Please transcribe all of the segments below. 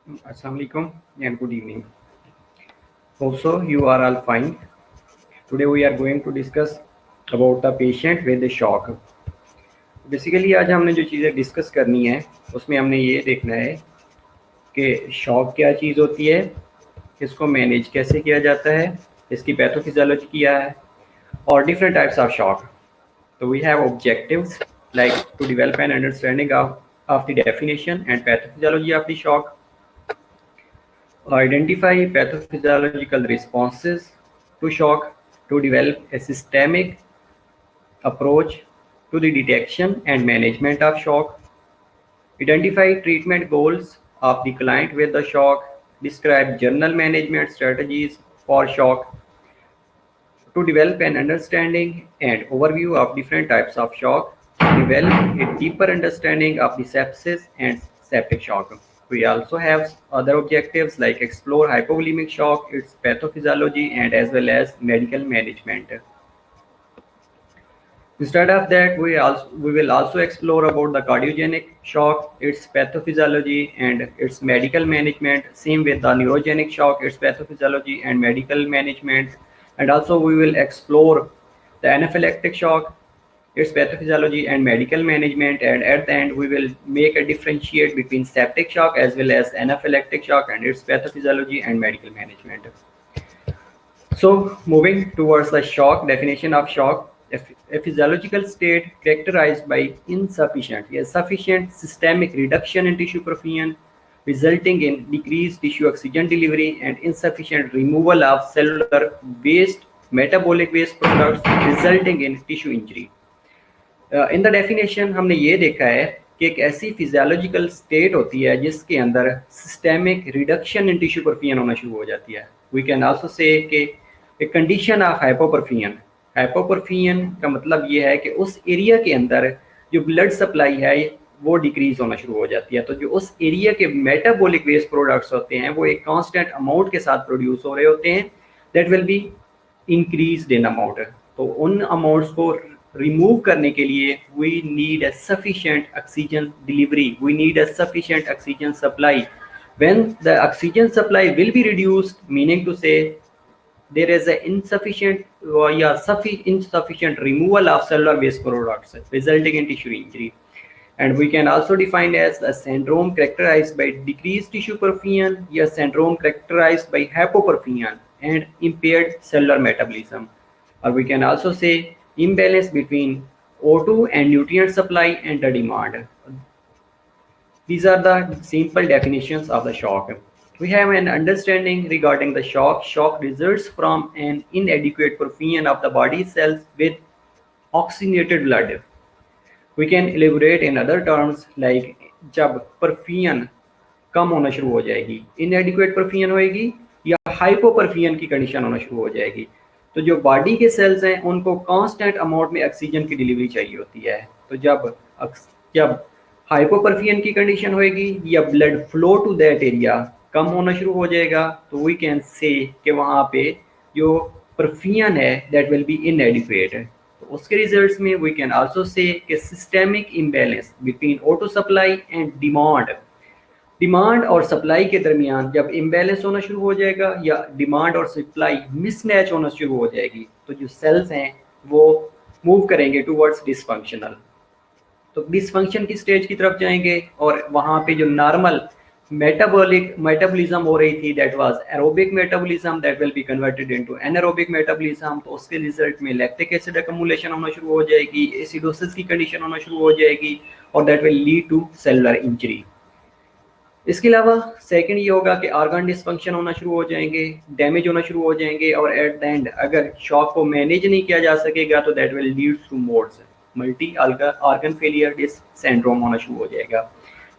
Assalamualaikum and good evening. Also, you are all fine. Today we are going to discuss about the patient with the shock. Basically आज हमने जो चीज़ें discuss करनी है उसमें हमने ये देखना है कि शॉक क्या चीज़ होती है, इसको मैनेज कैसे किया जाता है, इसकी पैथोफिजियोलॉजी क्या है और different types of shock. So we have objectives like to develop an understanding of the definition and pathophysiology of the shock, identify pathophysiological responses to shock, to develop a systemic approach to the detection and management of shock, identify treatment goals of the client with the shock, describe general management strategies for shock, to develop an understanding and overview of different types of shock, develop a deeper understanding of the sepsis and septic shock. We also have other objectives like explore hypovolemic shock, its pathophysiology, and as well as medical management. Instead of that, we will also explore about the cardiogenic shock, its pathophysiology and its medical management. Same with the neurogenic shock, its pathophysiology and medical management. And also we will explore the anaphylactic shock, its pathophysiology and medical management. And at the end, we will make a differentiate between septic shock as well as anaphylactic shock and its pathophysiology and medical management. So moving towards the shock, definition of shock, a physiological state characterized by sufficient systemic reduction in tissue perfusion, resulting in decreased tissue oxygen delivery and insufficient removal of cellular waste, metabolic waste products, resulting in tissue injury. In the definition हमने ये देखा है कि एक ऐसी physiological state होती है जिसके अंदर systemic reduction in tissue perfusion होना शुरू हो जाती है. वी कैन आल्सो से कि एक कंडीशन ऑफ हाइपोपरफ्यूजन. हाइपोपरफ्यूजन का मतलब ये है कि उस एरिया के अंदर जो ब्लड सप्लाई है वो डिक्रीज होना शुरू हो जाती है. तो जो उस एरिया के मेटाबॉलिक वेस्ट प्रोडक्ट्स होते हैं वो एक कांस्टेंट अमाउंट के साथ प्रोड्यूस हो रहे होते हैं, that will be increased in amount. तो उन अमाउंट्स को रिमूव करने के लिए we need a sufficient oxygen delivery, we need a sufficient oxygen supply. When the oxygen supply will be reduced, meaning to say there is a insufficient removal of cellular waste products resulting in tissue injury. And we can also define as a syndrome characterized by decreased tissue perfusion, a syndrome characterized by hypoperfusion and impaired cellular metabolism. Or we can also say imbalance between O2 and nutrient supply and the demand. These are the simple definitions of the shock. We have an understanding regarding the shock. Shock results from an inadequate perfusion of the body cells with oxygenated blood. We can elaborate in other terms like जब perfusion कम होना शुरू हो जाएगी, inadequate perfusion होएगी या hypoperfusion की condition होना शुरू हो जाएगी. तो जो बॉडी के सेल्स हैं उनको कांस्टेंट अमाउंट में ऑक्सीजन की डिलीवरी चाहिए होती है. तो जब हाइपोपरफ्यूजन की कंडीशन होएगी या blood flow to that area कम होना शुरू हो जाएगा, तो वी कैन से कि वहाँ पे जो परफ्यूजन है दैट विल बी इनएडिक्वेट. तो उसके रिजल्ट्स में वी कैन आल्सो से कि systemic imbalance between auto supply and demand और सप्लाई के दरमियान जब इम्बैलेंस होना शुरू हो जाएगा या डिमांड और सप्लाई मिसमैच होना शुरू हो जाएगी, तो जो सेल्स हैं वो मूव करेंगे टूवर्ड्स डिसफंक्शनल. तो डिसफंक्शन की स्टेज की तरफ जाएंगे और वहाँ पे जो नॉर्मल मेटाबॉलिज्म हो रही थी that was aerobic metabolism, that will be converted into anaerobic metabolism. तो उसके रिजल्ट में लैक्टिक एसिड अकमुलेशन होना शुरू हो जाएगी, एसिडोसिस की कंडीशन होना शुरू हो जाएगी और that will lead to cellular injury. इसके अलावा सेकंड ये होगा कि ऑर्गन डिसफंक्शन होना शुरू हो जाएंगे, डैमेज होना शुरू हो जाएंगे और एट द एंड अगर शॉक को मैनेज नहीं किया जा सकेगा तो that will lead to MODS multi organ failure डिस सिंड्रोम होना शुरू हो जाएगा.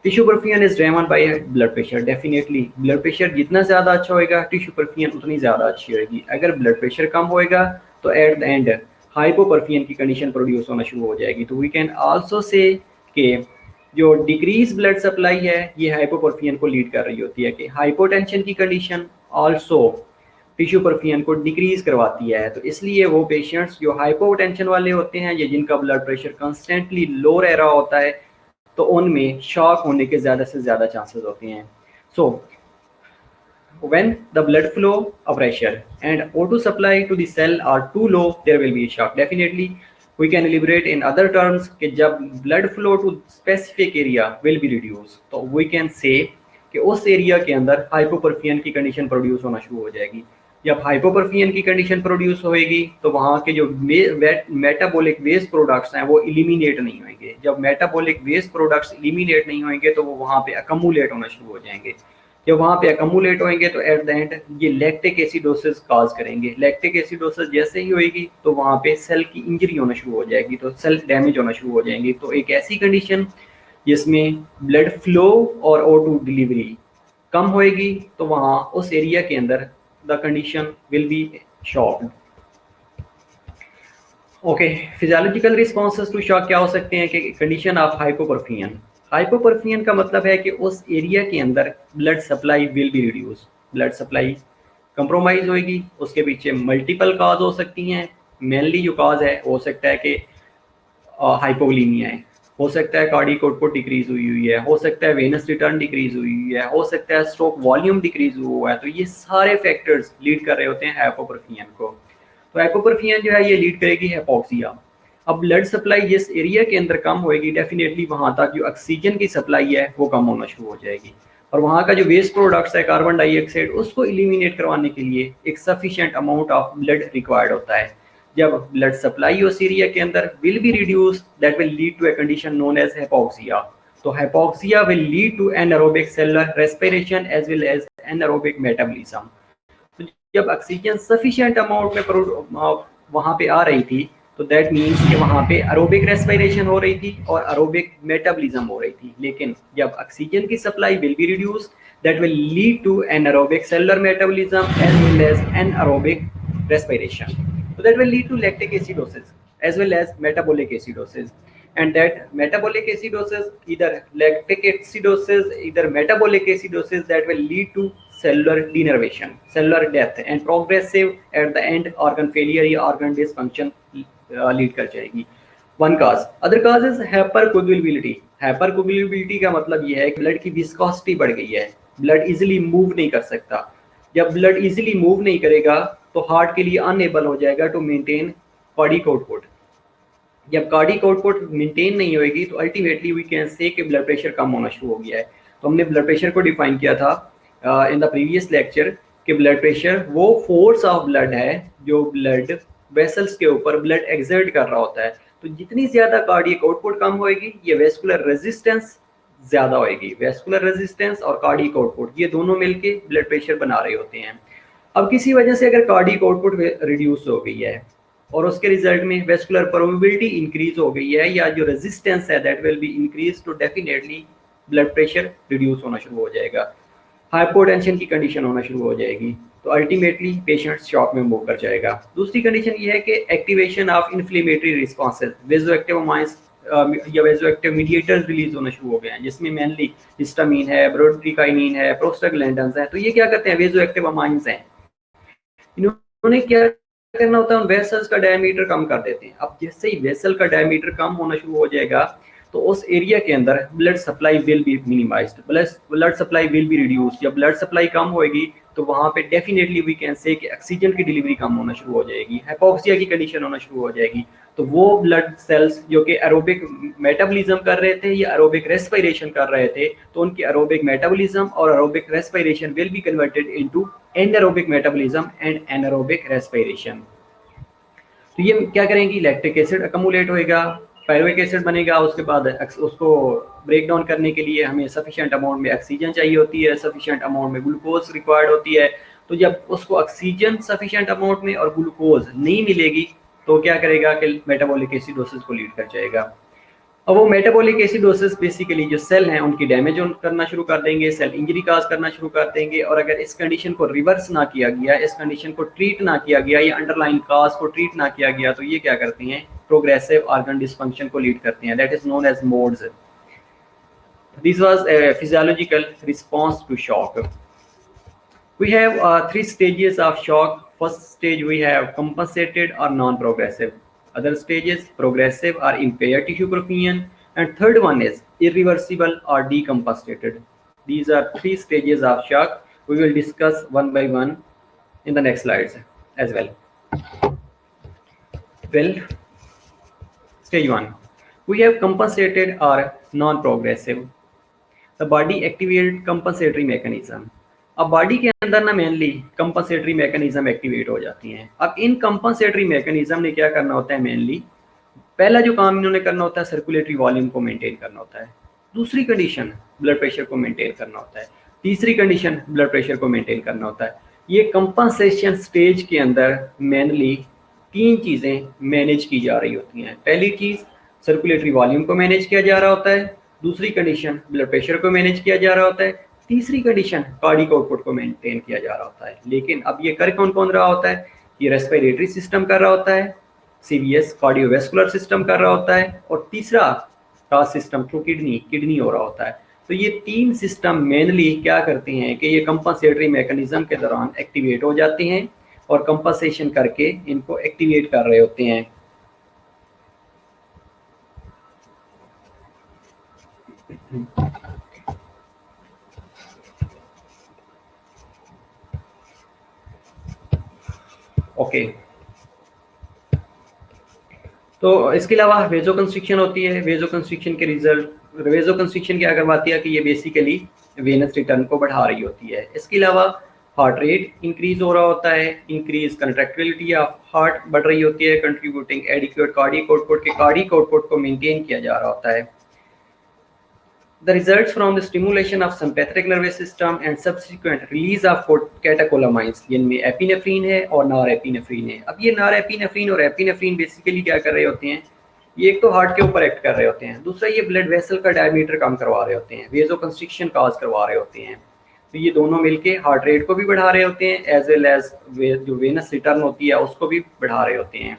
Tissue perfusion is driven by blood pressure. Definitely blood pressure जितना ज़्यादा अच्छा होएगा टिश्यू परफ्यूजन उतनी ज़्यादा अच्छी होएगी. अगर ब्लड प्रेशर कम होएगा तो एट द एंड हाइपोपरफ्यूजन की कंडीशन प्रोड्यूस होना शुरू हो जाएगी. तो वी कैन आल्सो से कि जो डिक्रीज ब्लड सप्लाई है ये हाइपोपरफ्यूजन को लीड कर रही होती है कि हाइपोटेंशन की कंडीशन आल्सो टिश्यू परफ्यूजन को डिक्रीज करवाती है. तो इसलिए वो पेशेंट्स जो हाइपोटेंशन वाले होते हैं या जिनका ब्लड प्रेशर कंस्टेंटली लो रह रहा होता है तो उनमें शॉक होने के ज़्यादा से ज़्यादा चांसेस होते हैं. सो when the blood flow pressure and O2 supply to the cell are too low, there will be a shock. Definitely, we can elaborate in other terms कि जब blood flow to specific area will be reduced, तो we can say कि उस area के अंदर हाइपोपरफियन की condition produce होना शुरू हो जाएगी। जब हाइपोपरफियन की कंडीशन प्रोड्यूस होएगी तो वहाँ के जो मेटाबॉलिक वेस्ट प्रोडक्ट्स हैं वो इलिमिनेट नहीं होंगे। जब मेटाबॉलिक वेस्ट प्रोडक्ट्स इलिमिनेट नहीं होंगे तो वो वहाँ पे अकमुलेट होना शुरू हो जाएंगे। जब वहाँ पे अकमुलेट होंगे तो एट द एंड ये लैक्टिक एसिडोसिस काज करेंगे। लैक्टिक एसिडोसिस जैसे ही होएगी तो वहाँ पे सेल की इंजरी होना शुरू हो जाएगी, तो सेल डैमेज होना शुरू हो जाएंगी। तो एक ऐसी कंडीशन जिसमें ब्लड फ्लो और O2 डिलीवरी कम होएगी तो वहाँ उस एरिया के अंदर the condition will be shock. Okay, physiological responses to shock क्या हो सकते हैं कि कंडीशन ऑफ हाइपोपरफियन। हाइपोपरफियन का मतलब है कि उस एरिया के अंदर blood supply will be reduce, blood supply compromise होएगी। उसके पीछे मल्टीपल काज हो सकती हैं। मेनली जो काज है हो सकता है कि हाइपोवोलेमिया है, हो सकता है कार्डियक आउटपुट डिक्रीज हुई है, हो सकता है वेनस रिटर्न डिक्रीज हुई है, हो सकता है स्ट्रोक वॉल्यूम डिक्रीज हुआ है। तो ये सारे फैक्टर्स लीड कर रहे होते हैं हाइपोपरफियन को। तो हाइपोपरफियन जो है ये लीड करेगी हाइपोक्सिया। अब ब्लड सप्लाई जिस एरिया के अंदर कम होएगी डेफिनेटली वहाँ तक जो ऑक्सीजन की सप्लाई है वो कम होना शुरू हो जाएगी, और वहाँ का जो वेस्ट प्रोडक्ट्स है कार्बन डाइऑक्साइड उसको इलिमिनेट करवाने के लिए एक sufficient amount of blood required होता है। जब ब्लड सप्लाई उस एरिया के अंदर will be reduce that will lead to a condition known as hypoxia. तो hypoxia will lead to anaerobic cellular respiration as well as anaerobic metabolism. तो जब oxygen sufficient amount में वहाँ पे आ रही थी तो दैट मीन्स कि वहाँ पे एरोबिक रेस्पिरेशन हो रही थी और एरोबिक मेटाबॉलिज्म हो रही थी। लेकिन जब ऑक्सीजन की supply will be reduce that will lead to anaerobic cellular metabolism as well as anaerobic respiration. So that will lead to lactic acidosis as well as metabolic acidosis. And that metabolic acidosis, either lactic acidosis, either metabolic acidosis, that will lead to cellular denervation, cellular death, and progressive at the end organ failure या organ dysfunction lead कर जाएगी। One cause. Other cause is hypercoagulability. Hypercoagulability का मतलब ये है कि blood की viscosity बढ़ गई है, ब्लड इजिली मूव नहीं कर सकता। जब ब्लड इजिली मूव नहीं करेगा तो हार्ट के लिए अनएबल हो जाएगा टू मेंटेन कार्डियक आउटपुट। जब कार्डियक आउटपुट मेंटेन नहीं होगी तो अल्टीमेटली वी कैन से कि ब्लड प्रेशर कम होना शुरू हो गया है। तो हमने ब्लड प्रेशर को डिफाइन किया था इन द प्रीवियस लेक्चर कि ब्लड प्रेशर वो फोर्स ऑफ ब्लड है जो ब्लड वेसल्स के ऊपर ब्लड एक्सर्ट कर रहा होता है। तो जितनी ज्यादा कार्डियक आउटपुट कम होएगी ये वेस्कुलर रेजिस्टेंस ज्यादा होएगी। वेस्कुलर रेजिस्टेंस और कार्डियक आउटपुट ये दोनों मिलके ब्लड प्रेशर बना रहे होते हैं। अब किसी वजह से अगर कार्डियक आउटपुट रिड्यूस हो गई है और उसके रिजल्ट में वेस्कुलर परमेबिलिटी इंक्रीज हो गई है या जो रेजिस्टेंस है दैट विल बी इंक्रीज, तो डेफिनेटली ब्लड प्रेशर रिड्यूस होना शुरू हो जाएगा, हाइपोटेंशन की कंडीशन होना शुरू हो जाएगी। तो अल्टीमेटली पेशेंट शॉक में मूव कर जाएगा। दूसरी कंडीशन ये है कि activation of inflammatory responses, vasoactive amines या वेजोएक्टिव मीडिएटर्स रिलीज होना शुरू हो गए हैं, जिसमें मेनली हिस्टामीन है, ब्रोडीकाइनिन है, प्रोस्टाग्लैंडिन्स है। तो ये क्या करते हैं, वेजोएक्टिव अमाइंस हैं। इन्होंने क्या करना होता है, उन वेसल्स का डायमीटर कम कर देते हैं। अब जैसे ही वेसल का डायमीटर कम होना शुरू हो जाएगा तो उस एरिया के अंदर blood supply will B minimised, blood supply will be reduced. जब ब्लड सप्लाई कम होएगी तो वहाँ पे डेफिनेटली वी कैन से कि ऑक्सीजन की डिलीवरी कम होना शुरू हो जाएगी, हाइपोक्सिया की कंडीशन होना शुरू हो जाएगी। तो वो ब्लड सेल्स जो कि एरोबिक मेटाबॉलिज्म कर रहे थे या एरोबिक रेस्पिरेशन कर रहे थे, तो उनकी एरोबिक मेटाबॉलिज्म और aerobic respiration will be converted into anaerobic metabolism and anaerobic respiration. तो ये क्या करेंगी, लैक्टिक एसिड अकमुलेट होएगा, पायरुविक एसिड बनेगा। उसके बाद उसको ब्रेक डाउन करने के लिए हमें सफिशिएंट अमाउंट में ऑक्सीजन चाहिए होती है, सफिशिएंट अमाउंट में ग्लूकोज रिक्वायर्ड होती है। तो जब उसको ऑक्सीजन सफिशिएंट अमाउंट में और ग्लूकोज नहीं मिलेगी तो क्या करेगा कि मेटाबॉलिक एसिडोसिस को लीड कर जाएगा। अब वो मेटाबॉलिक एसिडोसिस बेसिकली जो सेल हैं उनकी डैमेज करना शुरू कर देंगे, सेल इंजरी काज करना शुरू कर देंगे। और अगर इस कंडीशन को रिवर्स ना किया गया, इस कंडीशन को ट्रीट ना किया गया या अंडरलाइन काज को ट्रीट ना किया गया तो ये क्या करते हैं, प्रोग्रेसिव ऑर्गन डिसफंक्शन को लीड करते हैं। That is known as MODS. This was a physiological response to shock. We have 3 stages of shock. First stage we have compensated or non-progressive. Other stages progressive or impaired tissue perfusion, and third one is irreversible or decompensated. These are 3 stages of shock. We will discuss one by one in the next slides as well. Well, stage 1. We have compensated or non-progressive. The body activate compensatory mechanism. अब body के अंदर ना mainly compensatory mechanism activate हो जाती हैं। अब इन compensatory mechanism ने क्या करना होता है, मेनली पहला जो काम इन्होंने करना होता है सर्कुलेटरी वॉल्यूम को मेंटेन करना होता है, दूसरी कंडीशन ब्लड प्रेशर को मेंटेन करना होता है, तीसरी कंडीशन ब्लड प्रेशर को मेंटेन करना होता है। ये कंपनसेशन स्टेज के अंदर मेनली 3 चीज़ें मैनेज की जा रही होती हैं। पहली चीज़ सर्कुलेटरी वॉल्यूम को मैनेज किया जा रहा होता है, दूसरी कंडीशन ब्लड प्रेशर को मैनेज किया जा रहा होता है, तीसरी कंडीशन कार्डियक आउटपुट को मेंटेन किया जा रहा होता है। लेकिन अब ये कर कौन कौन रहा होता है, ये रेस्पिरेटरी सिस्टम कर रहा होता है, सीवीएस कार्डियोवैस्कुलर सिस्टम कर रहा होता है, और तीसरा रास सिस्टम थ्रू किडनी हो रहा होता है। तो ये 3 सिस्टम मेनली क्या करते हैं कि ये कंपनसेटरी मैकेनिज्म के दौरान एक्टिवेट हो जाते हैं और कंपनसेशन करके इनको एक्टिवेट कर रहे होते हैं। ओके, तो इसके अलावा वेजो कंस्ट्रिक्शन होती है। वेजो कंस्ट्रिक्शन के रिजल्ट, वेजो कंस्ट्रिक्शन क्या करवाती है कि ये बेसिकली वेनस रिटर्न को बढ़ा रही होती है। इसके अलावा हार्ट रेट इंक्रीज हो रहा होता है, इंक्रीज कंट्रैक्टिलिटी ऑफ हार्ट बढ़ रही होती है, कंट्रीब्यूटिंग एडिक्वेट कार्डियक आउटपुट के कार्डियक आउटपुट को मेंटेन किया जा रहा होता है। The results from the stimulation of sympathetic nervous system and subsequent release of catecholamines, जिनमें एपिनेफ्रीन है और नॉरएपिनेफ्रीन है। अब ये नॉरएपिनेफ्रीन और एपिनेफ्रीन बेसिकली क्या कर रहे होते हैं, ये एक तो हार्ट के ऊपर एक्ट कर रहे होते हैं, दूसरा ये ब्लड वेसल का डायमीटर कम करवा रहे होते हैं, वेजो कंस्ट्रिक्शन काज करवा रहे होते हैं। तो ये दोनों मिलके हार्ट रेट को भी बढ़ा रहे होते हैं, एज वेल एज जो वेनस रिटर्न होती है उसको भी बढ़ा रहे होते हैं।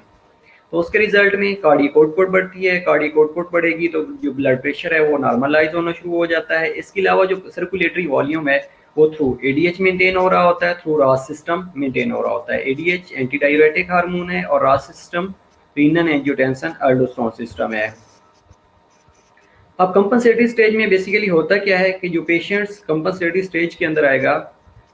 तो उसके रिजल्ट में कार्डियक आउटपुट बढ़ती है, कार्डियक आउटपुट बढ़ेगी तो जो ब्लड प्रेशर है वो नॉर्मलाइज होना शुरू हो जाता है। इसके अलावा जो सर्कुलेटरी वॉल्यूम है वो थ्रू एडीएच मेंटेन हो रहा होता है, थ्रू रास सिस्टम मेंटेन हो रहा होता है। एडीएच एंटी डाययूरेटिक हार्मोन है और रास सिस्टम रीनल एंजियोटेंसिन अल्डोस्टेरोन सिस्टम है। अब कंपनसेटरी स्टेज में बेसिकली होता क्या है कि जो पेशेंट्स कंपनसेटरी स्टेज के अंदर आएगा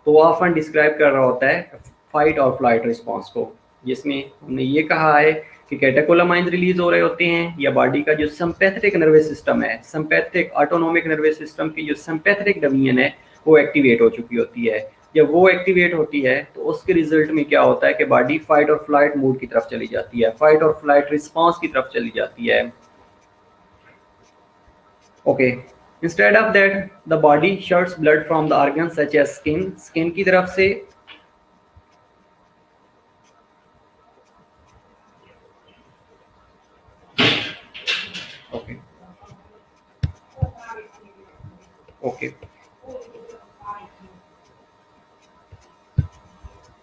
तो वो ऑफन डिस्क्राइब कर रहा होता है फाइट और फ्लाइट रिस्पॉन्स को, जिसमें हमने ये कहा है कि कैटेकोलामाइंस रिलीज हो रहे होते हैं, या बॉडी का जो सिंपैथेटिक नर्वस सिस्टम है, सिंपैथेटिक ऑटोनोमिक नर्वस सिस्टम की जो सिंपैथेटिक डिवीजन है वो एक्टिवेट हो चुकी होती है। जब वो एक्टिवेट होती है तो उसके रिजल्ट में क्या होता है कि बॉडी फाइट और फ्लाइट मोड की तरफ चली जाती है, फाइट और फ्लाइट रिस्पॉन्स की तरफ चली जाती है। Okay, instead of that the body shunts blood from the organ such as skin, skin की तरफ से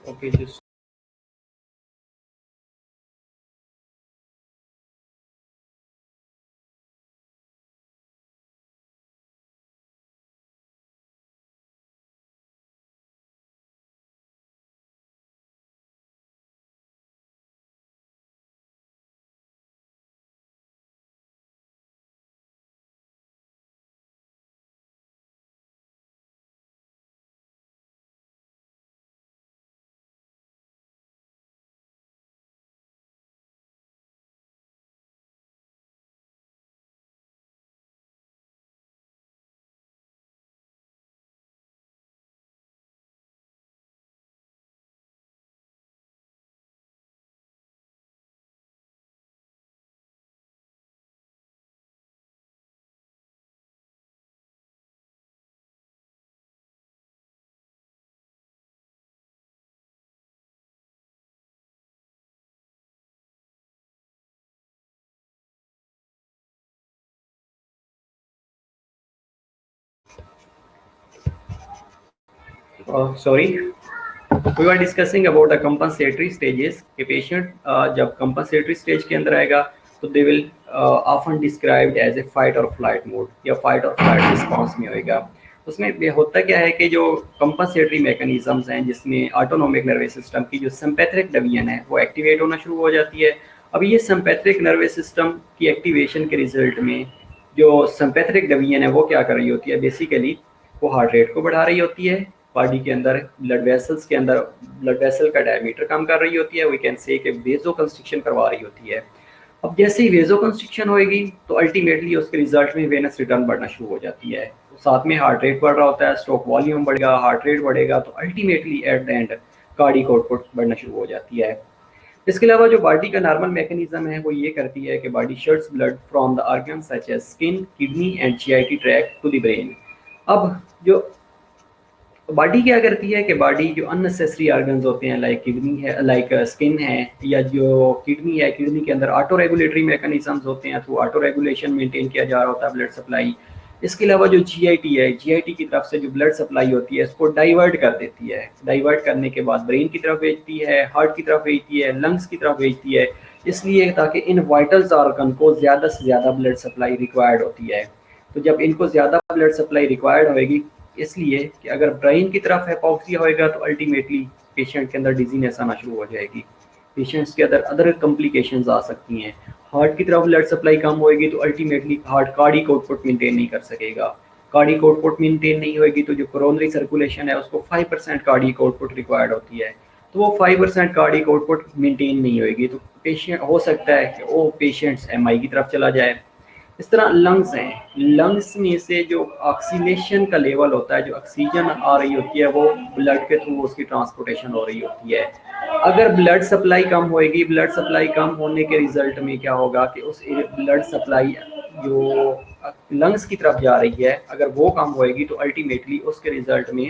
okay just sorry, we were discussing about the compensatory stages कि पेशेंट जब compensatory stage के अंदर आएगा तो they will often described as a fight or flight mode या fight or flight response में होएगा। उसमें होता क्या है कि जो compensatory mechanisms हैं जिसमें autonomic nervous system की जो sympathetic division है वो एक्टिवेट होना शुरू हो जाती है। अब ये sympathetic nervous system की एक्टिवेशन के रिजल्ट में जो sympathetic division है वो क्या कर रही होती है, बेसिकली वो हार्ट रेट को बढ़ा रही होती है, बॉडी के अंदर ब्लड वेसल्स के अंदर ब्लड वेसल का डायमीटर कम कर रही होती है, वी कैन से कि वेजो कंस्ट्रिक्शन करवा रही होती है। अब जैसे ही वेजो कंस्ट्रिक्शन होएगी तो अल्टीमेटली उसके रिजल्ट में वेनस रिटर्न बढ़ना शुरू हो जाती है, तो साथ में हार्ट रेट बढ़ रहा होता है, स्ट्रोक वॉल्यूम बढ़ेगा, हार्ट रेट बढ़ेगा, तो ultimately at the and cardiac output बढ़ना शुरू हो जाती है। इसके अलावा जो बॉडी का नॉर्मल मैकेनिज्म है वो ये करती है कि body shunts blood from the organ such as skin, kidney and GIT tract to the brain. अब जो बॉडी क्या करती है कि बॉडी जो अननेसेसरी ऑर्गन्स होते हैं लाइक किडनी है, लाइक स्किन है, या जो किडनी है, किडनी के अंदर ऑटो रेगुलेटरी मैकेनिज्म्स होते हैं, थ्रू ऑटो रेगुलेशन मेंटेन किया जा रहा होता है ब्लड सप्लाई। इसके अलावा जो जीआईटी है, जीआईटी की तरफ से जो ब्लड सप्लाई होती है इसको डाइवर्ट कर देती है, डाइवर्ट करने के बाद ब्रेन की तरफ भेजती है, हार्ट की तरफ भेजती है, लंग्स की तरफ भेजती है, इसलिए ताकि इन वाइटल्स ऑर्गन को ज़्यादा से ज़्यादा ब्लड सप्लाई रिक्वायर्ड होती है। तो जब इनको ज़्यादा ब्लड सप्लाई रिक्वायर्ड होएगी, इसलिए कि अगर ब्रेन की तरफ हाइपोक्सिया होएगा तो अल्टीमेटली पेशेंट के अंदर डिजीनेस आना शुरू हो जाएगी, पेशेंट्स के अंदर अदर कॉम्प्लिकेशंस आ सकती हैं। हार्ट की तरफ ब्लड सप्लाई कम होएगी तो ultimately heart cardiac output maintain नहीं कर सकेगा, कार्डियक आउटपुट मेंटेन नहीं होएगी तो जो कोरोनरी सर्कुलेशन है उसको 5% कार्डियक आउटपुट रिक्वायर्ड होती है, तो वो 5% कार्डियक आउटपुट मेंटेन नहीं होएगी, तो पेशेंट हो सकता है कि वो पेशेंट्स एमआई की तरफ चला जाए। इस तरह लंग्स हैं, लंग्स में से जो ऑक्सीनेशन का लेवल होता है, जो ऑक्सीजन आ रही होती है वो ब्लड के थ्रू उसकी ट्रांसपोर्टेशन हो रही होती है। अगर ब्लड सप्लाई कम होएगी, ब्लड सप्लाई कम होने के रिजल्ट में क्या होगा कि उस ब्लड सप्लाई जो लंग्स की तरफ जा रही है अगर वो कम होएगी तो अल्टीमेटली उसके रिजल्ट में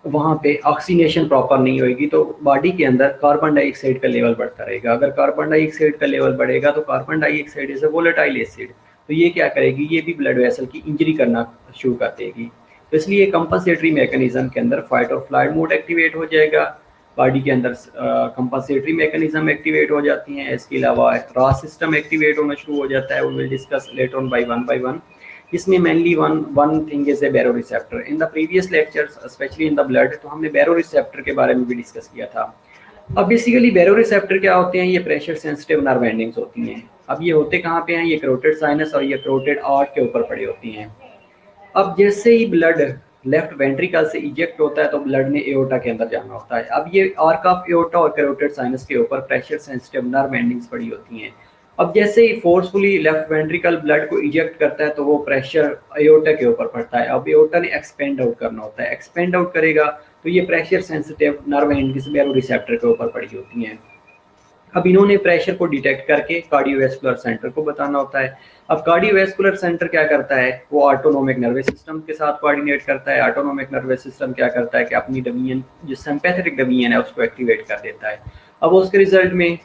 वहाँ पे ऑक्सीनेशन प्रॉपर नहीं होगी, तो बॉडी के अंदर कार्बन डाइऑक्साइड का लेवल बढ़ता रहेगा। अगर कार्बन डाइऑक्साइड का लेवल बढ़ेगा तो carbon dioxide is a volatile acid, तो ये क्या करेगी, ये भी ब्लड वेसल की इंजरी करना शुरू कर देगी। तो इसलिए कंपनसेटरी मैकेनिज्म के अंदर फाइट और फ्लाइट मोड एक्टिवेट हो जाएगा, बॉडी के अंदर कंपनसेटरी मैकेनिज्म एक्टिवेट हो जाती हैं। इसके अलावा रॉस सिस्टम एक्टिवेट होना शुरू हो जाता है, we will discuss later on by one. इसमें mainly one thing is a baro receptor. In the previous lectures specially in the blood तो हमने बैरो रिसेप्टर के बारे में भी डिस्कस किया था। अब बेसिकली बैरो रिसेप्टर क्या होते हैं, ये प्रेशर सेंसिटिव नर्व एंडिंग्स होती हैं। अब ये होते कहाँ पे हैं, ये कैरोटिड साइनस और ये कैरोटिड आर्ट के ऊपर पड़ी होती हैं। अब जैसे ही ब्लड लेफ्ट वेंट्रिकल से इजेक्ट होता है तो ब्लड ने एओर्टा के अंदर जाना होता है। अब ये आर्क ऑफ एओर्टा और कैरोटिड साइनस के ऊपर प्रेशर सेंसिटिव नर्व एंडिंग्स पड़ी होती हैं। अब जैसे ही फोर्सफुली लेफ्ट वेंट्रिकल ब्लड को इजेक्ट करता है तो वो प्रेशर एओर्टा के ऊपर पड़ता है। अब एओर्टा ने एक्सपेंड आउट करना होता है, एक्सपेंड आउट करेगा तो ये प्रेशर सेंसिटिव नर्व एंडिंग्स बैरो रिसेप्टर के ऊपर पड़ी होती हैं। अब इन्होंने प्रेशर को डिटेक्ट करके कार्डियोवैस्कुलर सेंटर को बताना होता है। अब कार्डियोवैस्कुलर सेंटर क्या करता है, वो ऑटोनोमिक नर्वस सिस्टम के साथ कोऑर्डिनेट करता है। ऑटोनोमिक नर्वस सिस्टम क्या करता है कि अपनी डोमेन जो सिंपैथेटिक डोमेन है उसको एक्टिवेट कर देता है। अब उसके रिजल्ट में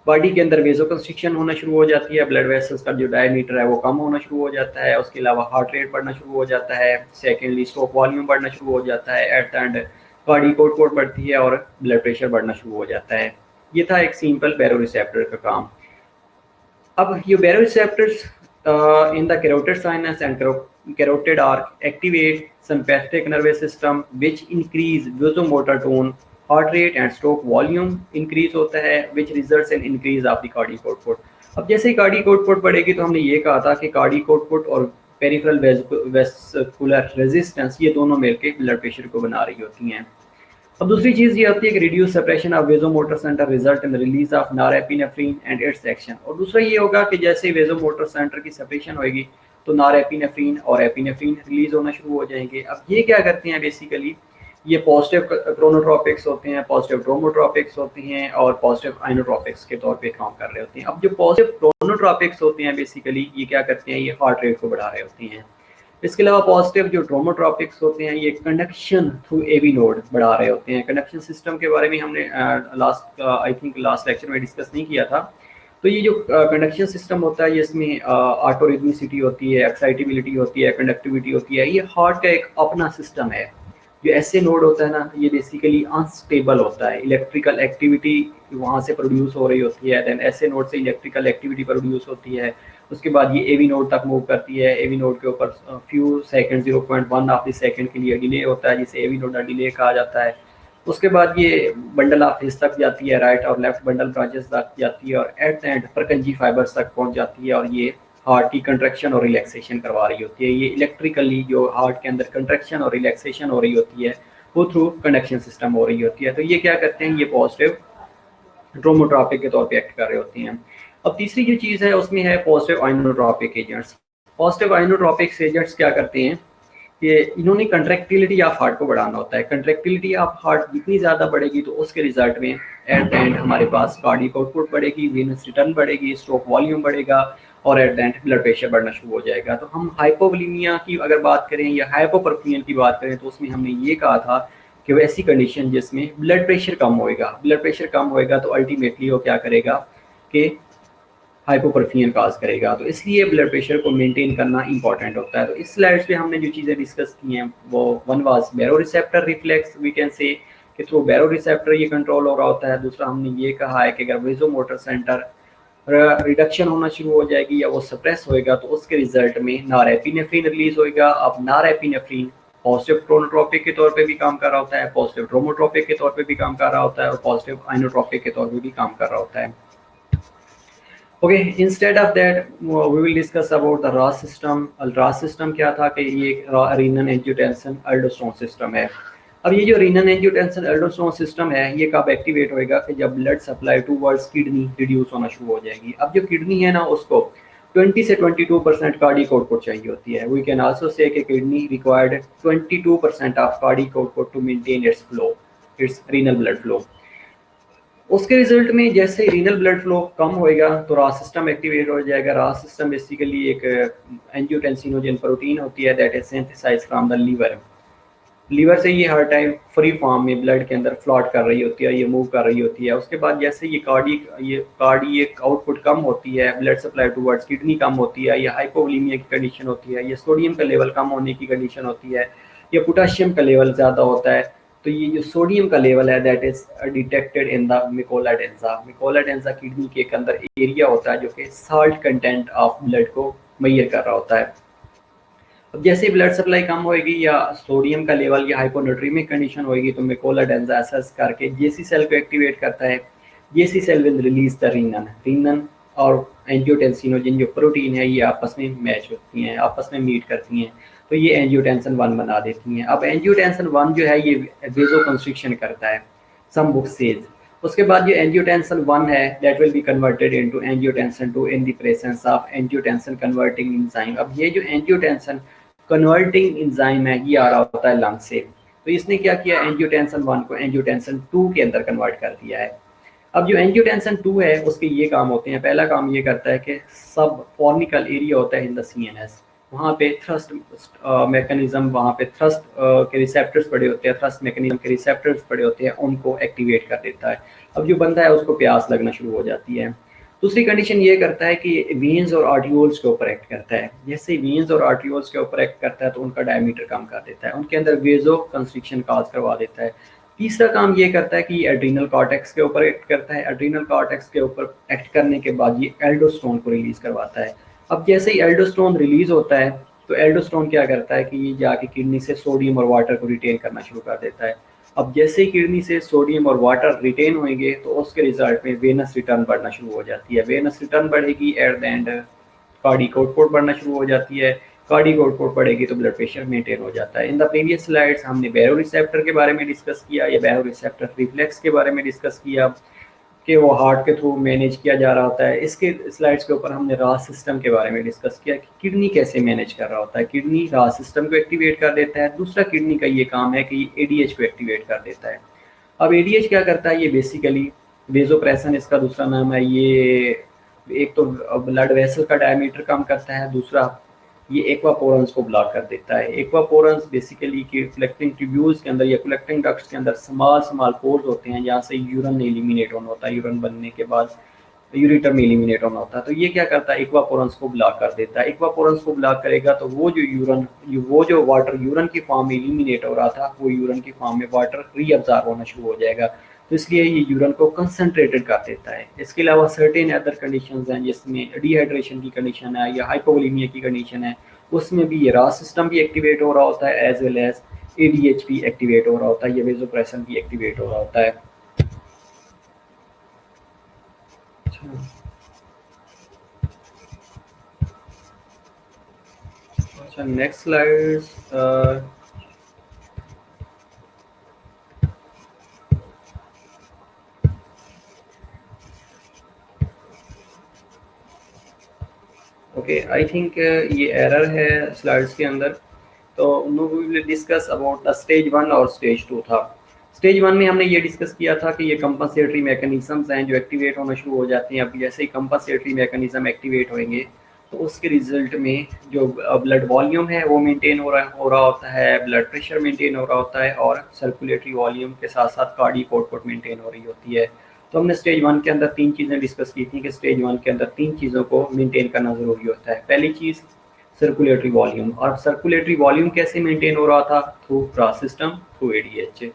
बॉडी के अंदर वेजोकंस्ट्रिक्शन होना शुरू हो जाती है, ब्लड वेसल्स का जो डायमीटर है वो कम होना शुरू हो जाता है। उसके अलावा हार्ट रेट बढ़ना शुरू हो जाता है। सेकेंडली स्ट्रोक वॉल्यूम बढ़ना शुरू हो जाता है। Eight the and cardiac output बढ़ती है और ब्लड प्रेशर बढ़ना शुरू हो जाता है। ये था एक सिंपल बैरो रिसेप्टर का काम। अब ये baro receptors in the carotid sinus and carotid arch activate sympathetic nervous system which increase vasomotor tone, heart rate and stroke volume increase होता है which results in increase of the cardiac output. अब जैसे ही cardiac output बढ़ेगी तो हमने ये कहा था कि कार्डियक आउटपुट और पेरिफेरल वेस्कुलर रेजिस्टेंस ये दोनों मिलकर ब्लड प्रेशर को बना रही होती हैं। अब दूसरी चीज़ ये आती है कि reduce separation of vasomotor centre result in the release of norepinephrine and its action. और दूसरा ये होगा कि जैसे ही वेसोमोटर सेंटर की सेपरेशन होगी तो नॉरएपिनेफ्रिन और एपिनेफ्रिन रिलीज होना शुरू हो जाएंगे। अब ये क्या करते हैं, बेसिकली ये पॉजिटिव क्रोनोट्रोपिक्स होते हैं, पॉजिटिव ड्रोमोट्रोपिक्स होते हैं और पॉजिटिव आइनोट्रोपिक्स के तौर पे काम कर रहे होते हैं। अब जो पॉजिटिव क्रोनोट्रोपिक्स होते हैं बेसिकली ये क्या करते हैं, ये हार्ट रेट को बढ़ा रहे होते हैं। इसके अलावा पॉजिटिव जो ड्रोमोट्रोपिक्स होते हैं ये कंडक्शन थ्रू एवी नोड बढ़ा रहे होते हैं। कंडक्शन सिस्टम के बारे में हमने आई थिंक लास्ट लेक्चर में डिस्कस नहीं किया था। तो ये जो कंडक्शन सिस्टम होता है ये इसमें ऑटोरिथमिसिटी होती है, एक्साइटेबिलिटी होती है, कंडक्टिविटी होती है। ये हार्ट का एक अपना सिस्टम है। जो ऐसे नोड होता है ना ये बेसिकली अनस्टेबल होता है, इलेक्ट्रिकल एक्टिविटी वहाँ से प्रोड्यूस हो रही होती है, देन ऐसे नोड से इलेक्ट्रिकल एक्टिविटी प्रोड्यूस होती है। उसके बाद ये एवी नोड तक मूव करती है। एवी नोड के ऊपर few second 0.1 of the second के लिए डिले होता है जिसे एवी नोड डिले कहा जाता है। उसके बाद ये बंडल ऑफ हिस तक जाती है, राइट और लेफ्ट बंडल ब्रांचेस तक जाती है और at the and Purkinje fibres तक पहुंच जाती है और ये हार्ट की कंट्रैक्शन और रिलैक्सेशन करवा रही होती है। ये इलेक्ट्रिकली जो हार्ट के अंदर कंट्रैक्शन और रिलैक्सेशन हो रही होती है वो थ्रू कंडक्शन सिस्टम हो रही होती है। तो ये क्या करते हैं, ये पॉजिटिव ड्रोमोट्रॉपिक के तौर पे एक्ट कर रहे होती हैं। अब तीसरी जो चीज़ है उसमें है positive inotropic agents. Positive inotropic agents क्या करते हैं कि इन्होंने कंट्रैक्टिलिटी ऑफ हार्ट को बढ़ाना होता है। कंट्रैक्टिलिटी ऑफ हार्ट जितनी ज़्यादा बढ़ेगी तो उसके रिजल्ट में एट द एंड हमारे पास कार्डियक आउटपुट बढ़ेगी, वेनस रिटर्न बढ़ेगी, स्ट्रोक वॉल्यूम बढ़ेगा और at the end blood pressure बढ़ना शुरू हो जाएगा। तो हम हाइपोवोलेमिया की अगर बात करें या हाइपोपरफियन की बात करें तो उसमें हमने ये कहा था कि वो ऐसी कंडीशन जिसमें ब्लड प्रेशर कम होएगा, ब्लड प्रेशर कम होएगा तो अल्टीमेटली वो क्या करेगा कि हाइपोपरफियन काज करेगा। तो इसलिए ब्लड प्रेशर को मेंटेन करना इंपॉर्टेंट होता है। तो इस स्लाइड्स पे हमने जो चीज़ें डिस्कस की हैं वो one was baroreceptor reflex, we can say कि थ्रू बैरो रिसेप्टर ये कंट्रोल हो रहा होता है। दूसरा हमने ये कहा है कि अगर वेजोमोटर सेंटर रिडक्शन होना शुरू हो जाएगी या वो सप्रेस होएगा तो उसके रिजल्ट में नॉरएपिनेफ्रिन रिलीज होएगा। अब नॉरएपिनेफ्रिन पॉजिटिव क्रोनोट्रोपिक के तौर पे भी काम कर रहा होता है, पॉजिटिव ड्रोमोट्रोपिक के तौर पे भी काम कर रहा होता है और पॉजिटिव आइनोट्रोपिक के तौर पे भी काम कर रहा होता है। Okay, instead of that, we will discuss about the RAS system. RAS system क्या था कि ये रीनल एंजियोटेंसिन एल्डोस्टेरोन सिस्टम है। अब ये जो रीनल एंजियोटेंसिन एल्डोस्टेरोन सिस्टम है ये कब एक्टिवेट होएगा कि जब blood supply towards kidney reduce होना शुरू हो जाएगी। अब जो किडनी है ना उसको 20 से 22% कार्डियक आउटपुट चाहिए होती है। वी कैन आल्सो से कि kidney required 22% of cardiac output to maintain its flow, its renal blood flow. उसके रिजल्ट में जैसे रीनल ब्लड फ्लो कम होएगा तो रास सिस्टम एक्टिवेट हो जाएगा। रास सिस्टम बेसिकली एक एंजियोटेंसिनोजन प्रोटीन होती है that is synthesized from the liver. Liver से ये हर टाइम फ्री फॉर्म में ब्लड के अंदर फ्लॉट कर रही होती है, ये मूव कर रही होती है। उसके बाद जैसे ये कार्डियक आउटपुट कम होती है, ब्लड सप्लाई टुवर्ड्स किडनी कम होती है, या हाइपोवोलेमिया की कंडीशन होती है, या सोडियम का लेवल कम होने की कंडीशन होती है, या पोटाशियम का लेवल ज़्यादा होता है, तो ये जो सोडियम का लेवल है that is detected in the macula densa. Macula densa kidney के अंदर एरिया होता है जो कि साल्ट कंटेंट ऑफ ब्लड को मेजर कर रहा होता है। अब जैसे ब्लड सप्लाई कम होएगी या सोडियम का लेवल या हाइपोनेट्रीमिक कंडीशन होएगी तो मिकोला डेंसा असेस करके जेसी सेल को एक्टिवेट करता है। जेसी सेल विल रिलीज द रीनन और एंजियोटेंसिनोजन जो प्रोटीन है ये आपस में मैच होती हैं, आपस में मीट करती हैं, तो ये एंजियोटेंसिन 1 बना देती हैं। अब एंजियोटेंसिन 1 जो है ये वेजो कंस्ट्रिक्शन करता है, सम बुक सेज। उसके बाद जो एंजियोटेंसिन 1 है that will be converted into angiotensin 2 in the presence of angiotensin converting enzyme. अब ये जो एंजियोटेंसिन कन्वर्टिंग एंजाइम है ये आ रहा होता है लंग से, तो इसने क्या किया, एंजियोटेंसिन 1 को एंजियोटेंसिन 2 के अंदर कन्वर्ट कर दिया है। अब जो एंजियोटेंसिन 2 है उसके ये काम होते हैं। पहला काम ये करता है कि सब फॉर्निकल एरिया होता है इन द सीएनएस, वहाँ पे थ्रस्ट मैकेनिज्म, वहाँ पे थ्रस्ट के रिसेप्टर्स पड़े होते हैं, थ्रस्ट मैकेनिज्म के रिसेप्टर्स पड़े होते हैं, उनको एक्टिवेट कर देता है। अब जो बंदा है उसको प्यास लगना शुरू हो जाती है। दूसरी कंडीशन ये करता है कि वेन्स और आर्टियोल्स के ऊपर एक्ट करता है। जैसे वेन्स और आर्टियोल्स के ऊपर एक्ट करता है तो उनका डायमीटर कम कर देता है, उनके अंदर वेजो कंस्ट्रिक्शन काज करवा देता है। तीसरा काम ये करता है कि एड्रीनल कॉर्टेक्स के ऊपर एक्ट करता है। एड्रीनल कॉर्टेक्स के ऊपर एक्ट करने के बाद ये एल्डोस्टेरोन को रिलीज करवाता है। अब जैसे ही एल्डोस्टेरोन रिलीज होता है तो एल्डोस्टेरोन क्या करता है कि ये जाके किडनी से सोडियम और वाटर को रिटेन करना शुरू कर देता है। अब जैसे ही किडनी से सोडियम और वाटर रिटेन होंगे तो उसके रिजल्ट में वेनस रिटर्न बढ़ना शुरू हो जाती है। वेनस रिटर्न बढ़ेगी, eight the and cardiac output बढ़ना शुरू हो जाती है। कार्डियक आउटपुट बढ़ेगी तो ब्लड प्रेशर मेंटेन हो जाता है। इन द प्रीवियस स्लाइड्स हमने बैरो रिसेप्टर के बारे में डिस्कस किया, या बैरो रिसेप्टर रिफ्लेक्स के बारे में डिस्कस किया कि वो हार्ट के थ्रू मैनेज किया जा रहा होता है। इसके स्लाइड्स के ऊपर हमने रास सिस्टम के बारे में डिस्कस किया कि किडनी कैसे मैनेज कर रहा होता है। किडनी रास सिस्टम को एक्टिवेट कर देता है। दूसरा किडनी का ये काम है कि एडीएच को एक्टिवेट कर देता है। अब एडीएच क्या करता है, ये बेसिकली वेजोप्रेशन इसका दूसरा नाम है। ये एक तो ब्लड वेसल का डायमीटर कम करता है, दूसरा ये एक्वापोरेंस को ब्लॉक कर देता है। एक्वापोरेंस बेसिकली कि कलेक्टिंग ट्यूब्यूल्स के अंदर या कलेक्टिंग डक्ट्स के अंदर स्मॉल पोर्स होते हैं जहाँ से यूरिन एलिमिनेट होना होता है, यूरिन बनने के बाद यूरेटर में एलिमिनेट होना होता है। तो ये क्या करता है, एक्वापोरेंस को ब्लॉक कर देता है। एक्वापोरेंस को ब्लॉक करेगा तो वो जो वाटर यूरिन की फॉर्म में एलिमिनेट हो रहा था वो यूरिन की फॉर्म में वाटर रीअब्जॉर्ब होना शुरू हो जाएगा, तो इसलिए ये यूरिन को कंसंट्रेटेड कर देता है। इसके अलावा सर्टेन अदर कंडीशंस हैं जिसमें डिहाइड्रेशन की कंडीशन है या हाइपोवोलेमिया की कंडीशन है, उसमें भी ये रास सिस्टम भी एक्टिवेट हो रहा होता है एज वेल एज एडीएच भी एक्टिवेट हो रहा होता है, ये वेजोप्रेशन भी एक्टिवेट हो रहा होता है। अच्छा, next slide. Okay, I think ये एरर है स्लाइड्स के अंदर। तो now we will discuss about the stage 1 और स्टेज 2 था। स्टेज 1 में हमने ये डिस्कस किया था कि ये कंपनसेटरी मैकेनिज्म्स हैं जो एक्टिवेट होना शुरू हो जाते हैं। अब जैसे ही कंपनसेटरी मैकेनिज्म एक्टिवेट होंगे तो उसके रिजल्ट में जो ब्लड वॉल्यूम है वो मेंटेन हो रहा होता है, ब्लड प्रेशर मेंटेन हो रहा होता है, और सर्कुलेटरी वॉल्यूम के साथ साथ कार्डियक आउटपुट मेंटेन हो रही होती है। तो हमने स्टेज 1 के अंदर 3 चीज़ें डिस्कस की थी कि स्टेज 1 के अंदर 3 चीज़ों को मेंटेन करना ज़रूरी होता है। पहली चीज़ सर्कुलेटरी वॉल्यूम, और सर्कुलेटरी वॉल्यूम कैसे मेंटेन हो रहा था? Through cross system, through ADH.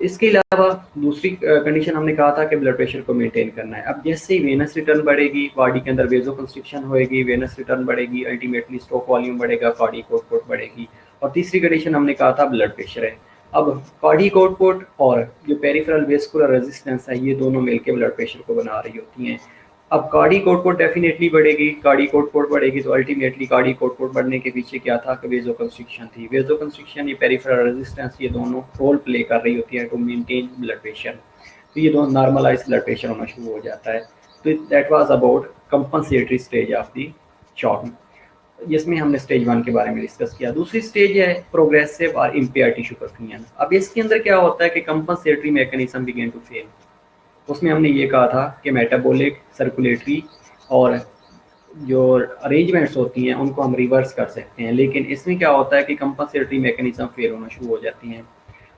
इसके अलावा दूसरी कंडीशन हमने कहा था कि ब्लड प्रेशर को मेंटेन करना है। अब जैसे ही वेनस रिटर्न बढ़ेगी, बॉडी के अंदर वेजो कंस्ट्रिक्शन होएगी, वेनस रिटर्न बढ़ेगी, अल्टीमेटली स्ट्रोक वॉल्यूम बढ़ेगा, कार्डियक आउटपुट बढ़ेगी। और तीसरी कंडीशन हमने कहा था ब्लड प्रेशर है। अब कार्डियक आउटपुट और जो पेरिफेरल वेस्कुलर रेजिस्टेंस है, ये दोनों मिलकर ब्लड प्रेशर को बना रही होती हैं। अब कार्डियक आउटपुट डेफिनेटली बढ़ेगी, कार्डियक आउटपुट बढ़ेगी तो अल्टीमेटली कार्डियक आउटपुट बढ़ने के पीछे क्या था कि वेजो कंस्ट्रिक्शन थी। वेजो कंस्ट्रिक्शन, ये पेरिफेरल रेजिस्टेंस, ये दोनों रोल प्ले कर रही होती है टू मेंटेन ब्लड प्रेशर। तो ये दोनों नॉर्मलाइज ब्लड प्रेशर होना शुरू हो जाता है। तो that was about compensatory stage of the shock, जिसमें हमने स्टेज 1 के बारे में डिस्कस किया। दूसरी स्टेज है प्रोग्रेसिव और इम्पेयर्ड टिश्यू परफ्यूजन। अब इसके अंदर क्या होता है कि compensatory mechanism begin to fail. उसमें हमने ये कहा था कि मेटाबॉलिक, सर्कुलेटरी और जो अरेंजमेंट्स होती हैं उनको हम रिवर्स कर सकते हैं, लेकिन इसमें क्या होता है कि कंपनसेटरी मैकेनिज्म फेल होना शुरू हो जाती हैं।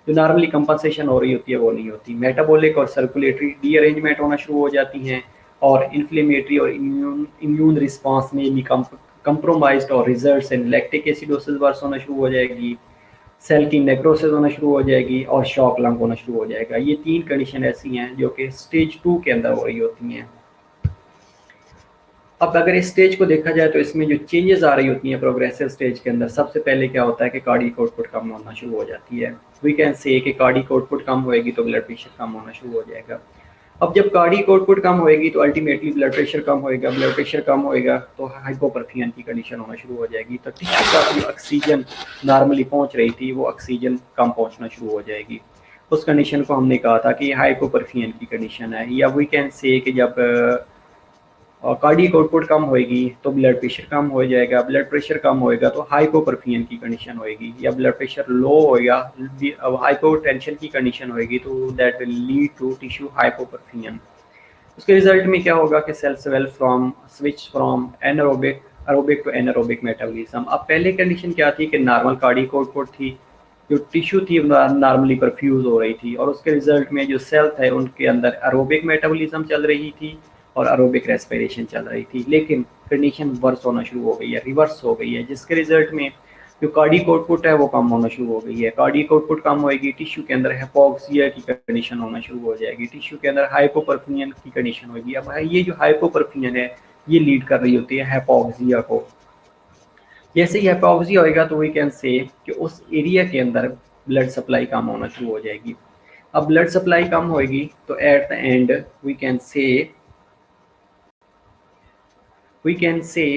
जो नॉर्मली कंपनसेशन हो रही होती है वो नहीं होती। मेटाबॉलिक और सर्कुलेटरी रीअरेंजमेंट होना शुरू हो जाती हैं, और इन्फ्लेमेटरी और इम्यून रिस्पॉन्स में भी कंप्रोमाइज्ड और results in lactic acidosis worse होना शुरू हो जाएगी, सेल की नेक्रोसिस होना शुरू हो जाएगी, और शॉक लंग होना शुरू हो जाएगा। ये 3 कंडीशन ऐसी हैं जो कि स्टेज 2 के अंदर हो रही होती हैं। अब अगर इस स्टेज को देखा जाए तो इसमें जो चेंजेस आ रही होती हैं प्रोग्रेसिव स्टेज के अंदर, सबसे पहले क्या होता है कि कार्डियक आउटपुट कम होना शुरू हो जाती है। वी कैन से कि कार्डियक आउटपुट कम होएगी तो ब्लड प्रेशर कम होना शुरू हो जाएगा। अब जब कार्डियक आउटपुट कम होएगी तो अल्टीमेटली ब्लड प्रेशर कम होएगा, ब्लड प्रेशर कम होएगा तो हाइपोपरफियन की कंडीशन होना शुरू हो जाएगी। तो टिश्यू तक जो ऑक्सीजन नॉर्मली पहुंच रही थी वो ऑक्सीजन कम पहुंचना शुरू हो जाएगी। उस कंडीशन को हमने कहा था कि हाइपोपरफियन की कंडीशन है। या वी कैन से कि जब और कार्डियक आउटपुट कम होएगी तो ब्लड प्रेशर कम हो जाएगा, ब्लड प्रेशर कम होएगा तो हाइपोपरफियन की कंडीशन होएगी, या ब्लड प्रेशर लो होएगा, हाइपोटेंशन की कंडीशन होएगी तो that will lead to tissue hypoperfusion. उसके रिजल्ट में क्या होगा कि cells will switch from aerobic to anaerobic metabolism. अब पहले कंडीशन क्या थी कि नॉर्मल कार्डियक आउटपुट थी, जो टिश्यू थी नॉर्मली परफ्यूज हो रही थी, और उसके रिजल्ट में जो सेल थे उनके अंदर एरोबिक मेटाबॉलिज्म चल रही थी और एरोबिक रेस्पिरेशन चल रही थी। लेकिन कंडीशन वर्स होना शुरू हो गई है, रिवर्स हो गई है, जिसके रिजल्ट में जो कार्डियक आउटपुट है वो कम होना शुरू हो गई है। कार्डियक आउटपुट कम होएगी, टिश्यू के अंदर हाइपोक्सिया की कंडीशन होना शुरू हो जाएगी, टिश्यू के अंदर हाइपोपरफियन की कंडीशन होगी। अब ये जो हाइपोपरफियन है ये लीड कर रही होती है हाइपोक्सिया को। जैसे ही हाइपोक्सिया होएगा तो वी कैन से कि उस एरिया के अंदर ब्लड सप्लाई कम होना शुरू हो जाएगी। अब ब्लड सप्लाई कम होएगी तो at the end we can say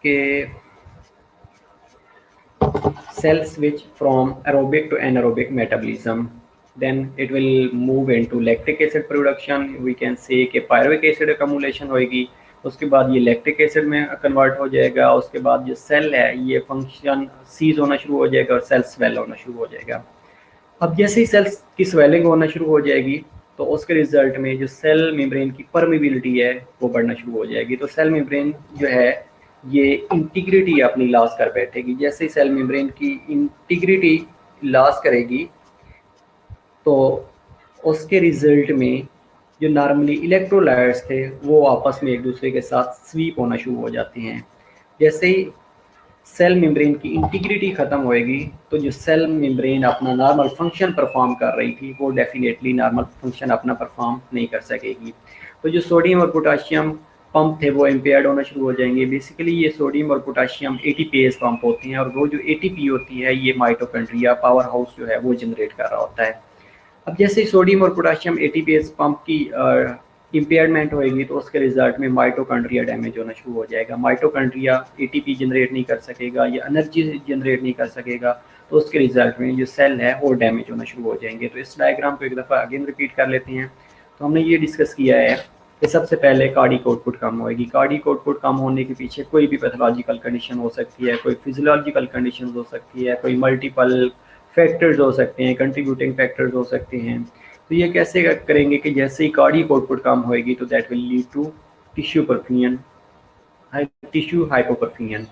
कि cell switch from aerobic to anaerobic metabolism, then it will move into lactic acid production. We can say कि pyruvic acid accumulation होएगी, उसके बाद ये लैक्टिक एसिड में कन्वर्ट हो जाएगा, उसके बाद जो सेल है ये फंक्शन सीज होना शुरू हो जाएगा और सेल स्वेल होना शुरू हो जाएगा। अब जैसे ही सेल्स की स्वेलिंग होना शुरू हो जाएगी तो उसके रिजल्ट में जो सेल मेम्ब्रेन की परमिबिलिटी है वो बढ़ना शुरू हो जाएगी। तो सेल मेम्ब्रेन जो है ये इंटीग्रिटी अपनी लॉस कर बैठेगी। जैसे ही सेल मेम्ब्रेन की इंटीग्रिटी लॉस करेगी तो उसके रिजल्ट में जो नॉर्मली इलेक्ट्रोलाइट्स थे वो आपस में एक दूसरे के साथ स्वीप होना शुरू हो जाते हैं। जैसे ही सेल मेम्ब्रेन की इंटीग्रिटी खत्म होएगी तो जो सेल मेम्ब्रेन अपना नॉर्मल फंक्शन परफॉर्म कर रही थी वो डेफिनेटली नॉर्मल फंक्शन अपना परफॉर्म नहीं कर सकेगी। तो जो सोडियम और पोटाशियम पंप थे वो इम्पेयर्ड होना शुरू हो जाएंगे। बेसिकली ये सोडियम और पोटाशियम एटीपीएस पंप होती हैं, और वो जो एटीपी होती है ये माइटोकॉन्ड्रिया पावर हाउस जो है वो जनरेट कर रहा होता है। अब जैसे सोडियम और पोटाशियम एटीपीएस पंप की इम्पेयरमेंट होएगी तो उसके रिजल्ट में माइटोकॉन्ड्रिया डैमेज होना शुरू हो जाएगा। माइटोकॉन्ड्रिया एटीपी जनरेट नहीं कर सकेगा या एनर्जी जनरेट नहीं कर सकेगा, तो उसके रिजल्ट में जो सेल है वो डैमेज होना शुरू हो जाएंगे। तो इस डायग्राम को एक दफ़ा अगेन रिपीट कर लेते हैं। तो हमने ये डिस्कस किया है कि सबसे पहले कार्डिक आउटपुट कम होएगी। कार्डिक आउटपुट कम होने के पीछे कोई भी पैथोलॉजिकल कंडीशन हो सकती है, कोई फिजियोलॉजिकल कंडीशन हो सकती है, कोई मल्टीपल फैक्टर्स हो सकते हैं, कंट्रीब्यूटिंग फैक्टर्स हो सकते हैं। तो ये कैसे करेंगे कि जैसे ही कार्डिक आउटपुट कम होएगी तो that will lead to tissue perfusion, tissue hypoperfusion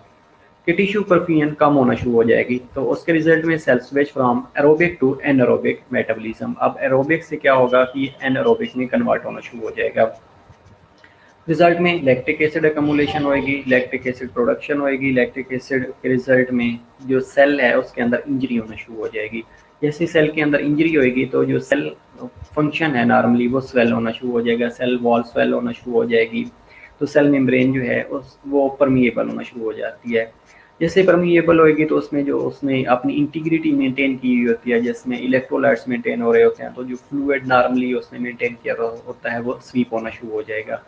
कि टिश्यू परफ्यूजन कम होना शुरू हो जाएगी। तो उसके रिजल्ट में cell switch from aerobic to anaerobic metabolism. अब एरोबिक से क्या होगा कि एनारोबिक में कन्वर्ट होना शुरू हो जाएगा। रिजल्ट में लैक्टिक एसिड अकमुलेशन होएगी, लैक्टिक एसिड प्रोडक्शन होएगी, लैक्टिक एसिड के रिजल्ट में जो सेल है उसके अंदर इंजरी होना शुरू हो जाएगी। जैसे सेल के अंदर इंजरी होएगी तो जो सेल फंक्शन है नॉर्मली वो स्वेल होना शुरू हो जाएगा, सेल वॉल स्वेल होना शुरू हो जाएगी। तो सेल मेम्ब्रेन जो है वो परमिएबल होना शुरू हो जाती है। जैसे परमिएबल होएगी तो उसमें जो उसने अपनी इंटीग्रिटी मेंटेन की हुई होती है, जिसमें इलेक्ट्रोलाइट्स मेंटेन हो रहे होते हैं, तो जो फ्लूइड नॉर्मली उसने मेंटेन किया होता है वो स्वीप होना शुरू हो जाएगा।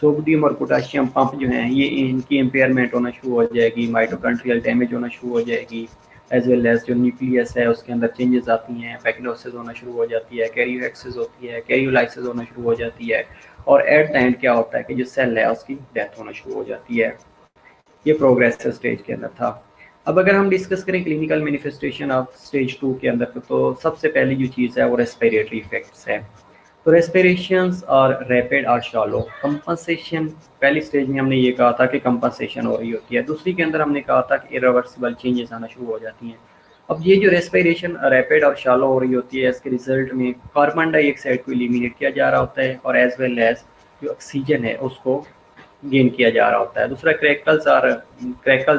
सोडियम और पोटाशियम पंप जो हैं ये इनकी इम्पेयरमेंट होना शुरू हो जाएगी, माइटोकॉन्ड्रियल डैमेज होना शुरू हो जाएगी, एज वेल एज जो न्यूक्लियस है उसके अंदर चेंजेस आती हैं, पैक्नोसिस होना शुरू हो जाती है, कैरियोएक्सिस होती है, कैरियोलाइसिस होना शुरू हो जाती है, और एट द एंड क्या होता है कि जो सेल है उसकी डेथ होना शुरू हो जाती है। ये प्रोग्रेसिव स्टेज के अंदर था। अब अगर हम डिस्कस करें क्लिनिकल मैनिफेस्टेशन ऑफ स्टेज 2 के अंदर, तो सबसे पहली जो चीज़ है वो रेस्पिरेटरी इफेक्ट्स है। तो रेस्पिरेशंस और रैपिड और शॉलो कंपनसेशन, पहली स्टेज में हमने ये कहा था कि कंपनसेशन हो रही होती है, दूसरी के अंदर हमने कहा था कि इरिवर्सिबल चेंजेस आना शुरू हो जाती हैं। अब ये जो रेस्पिरेशन रैपिड और शॉलो हो रही होती है इसके रिजल्ट में कार्बन डाइऑक्साइड को एलिमिनेट किया जा रहा होता है और एज वेल एज जो ऑक्सीजन है उसको गेन किया जा रहा होता है। दूसरा crackles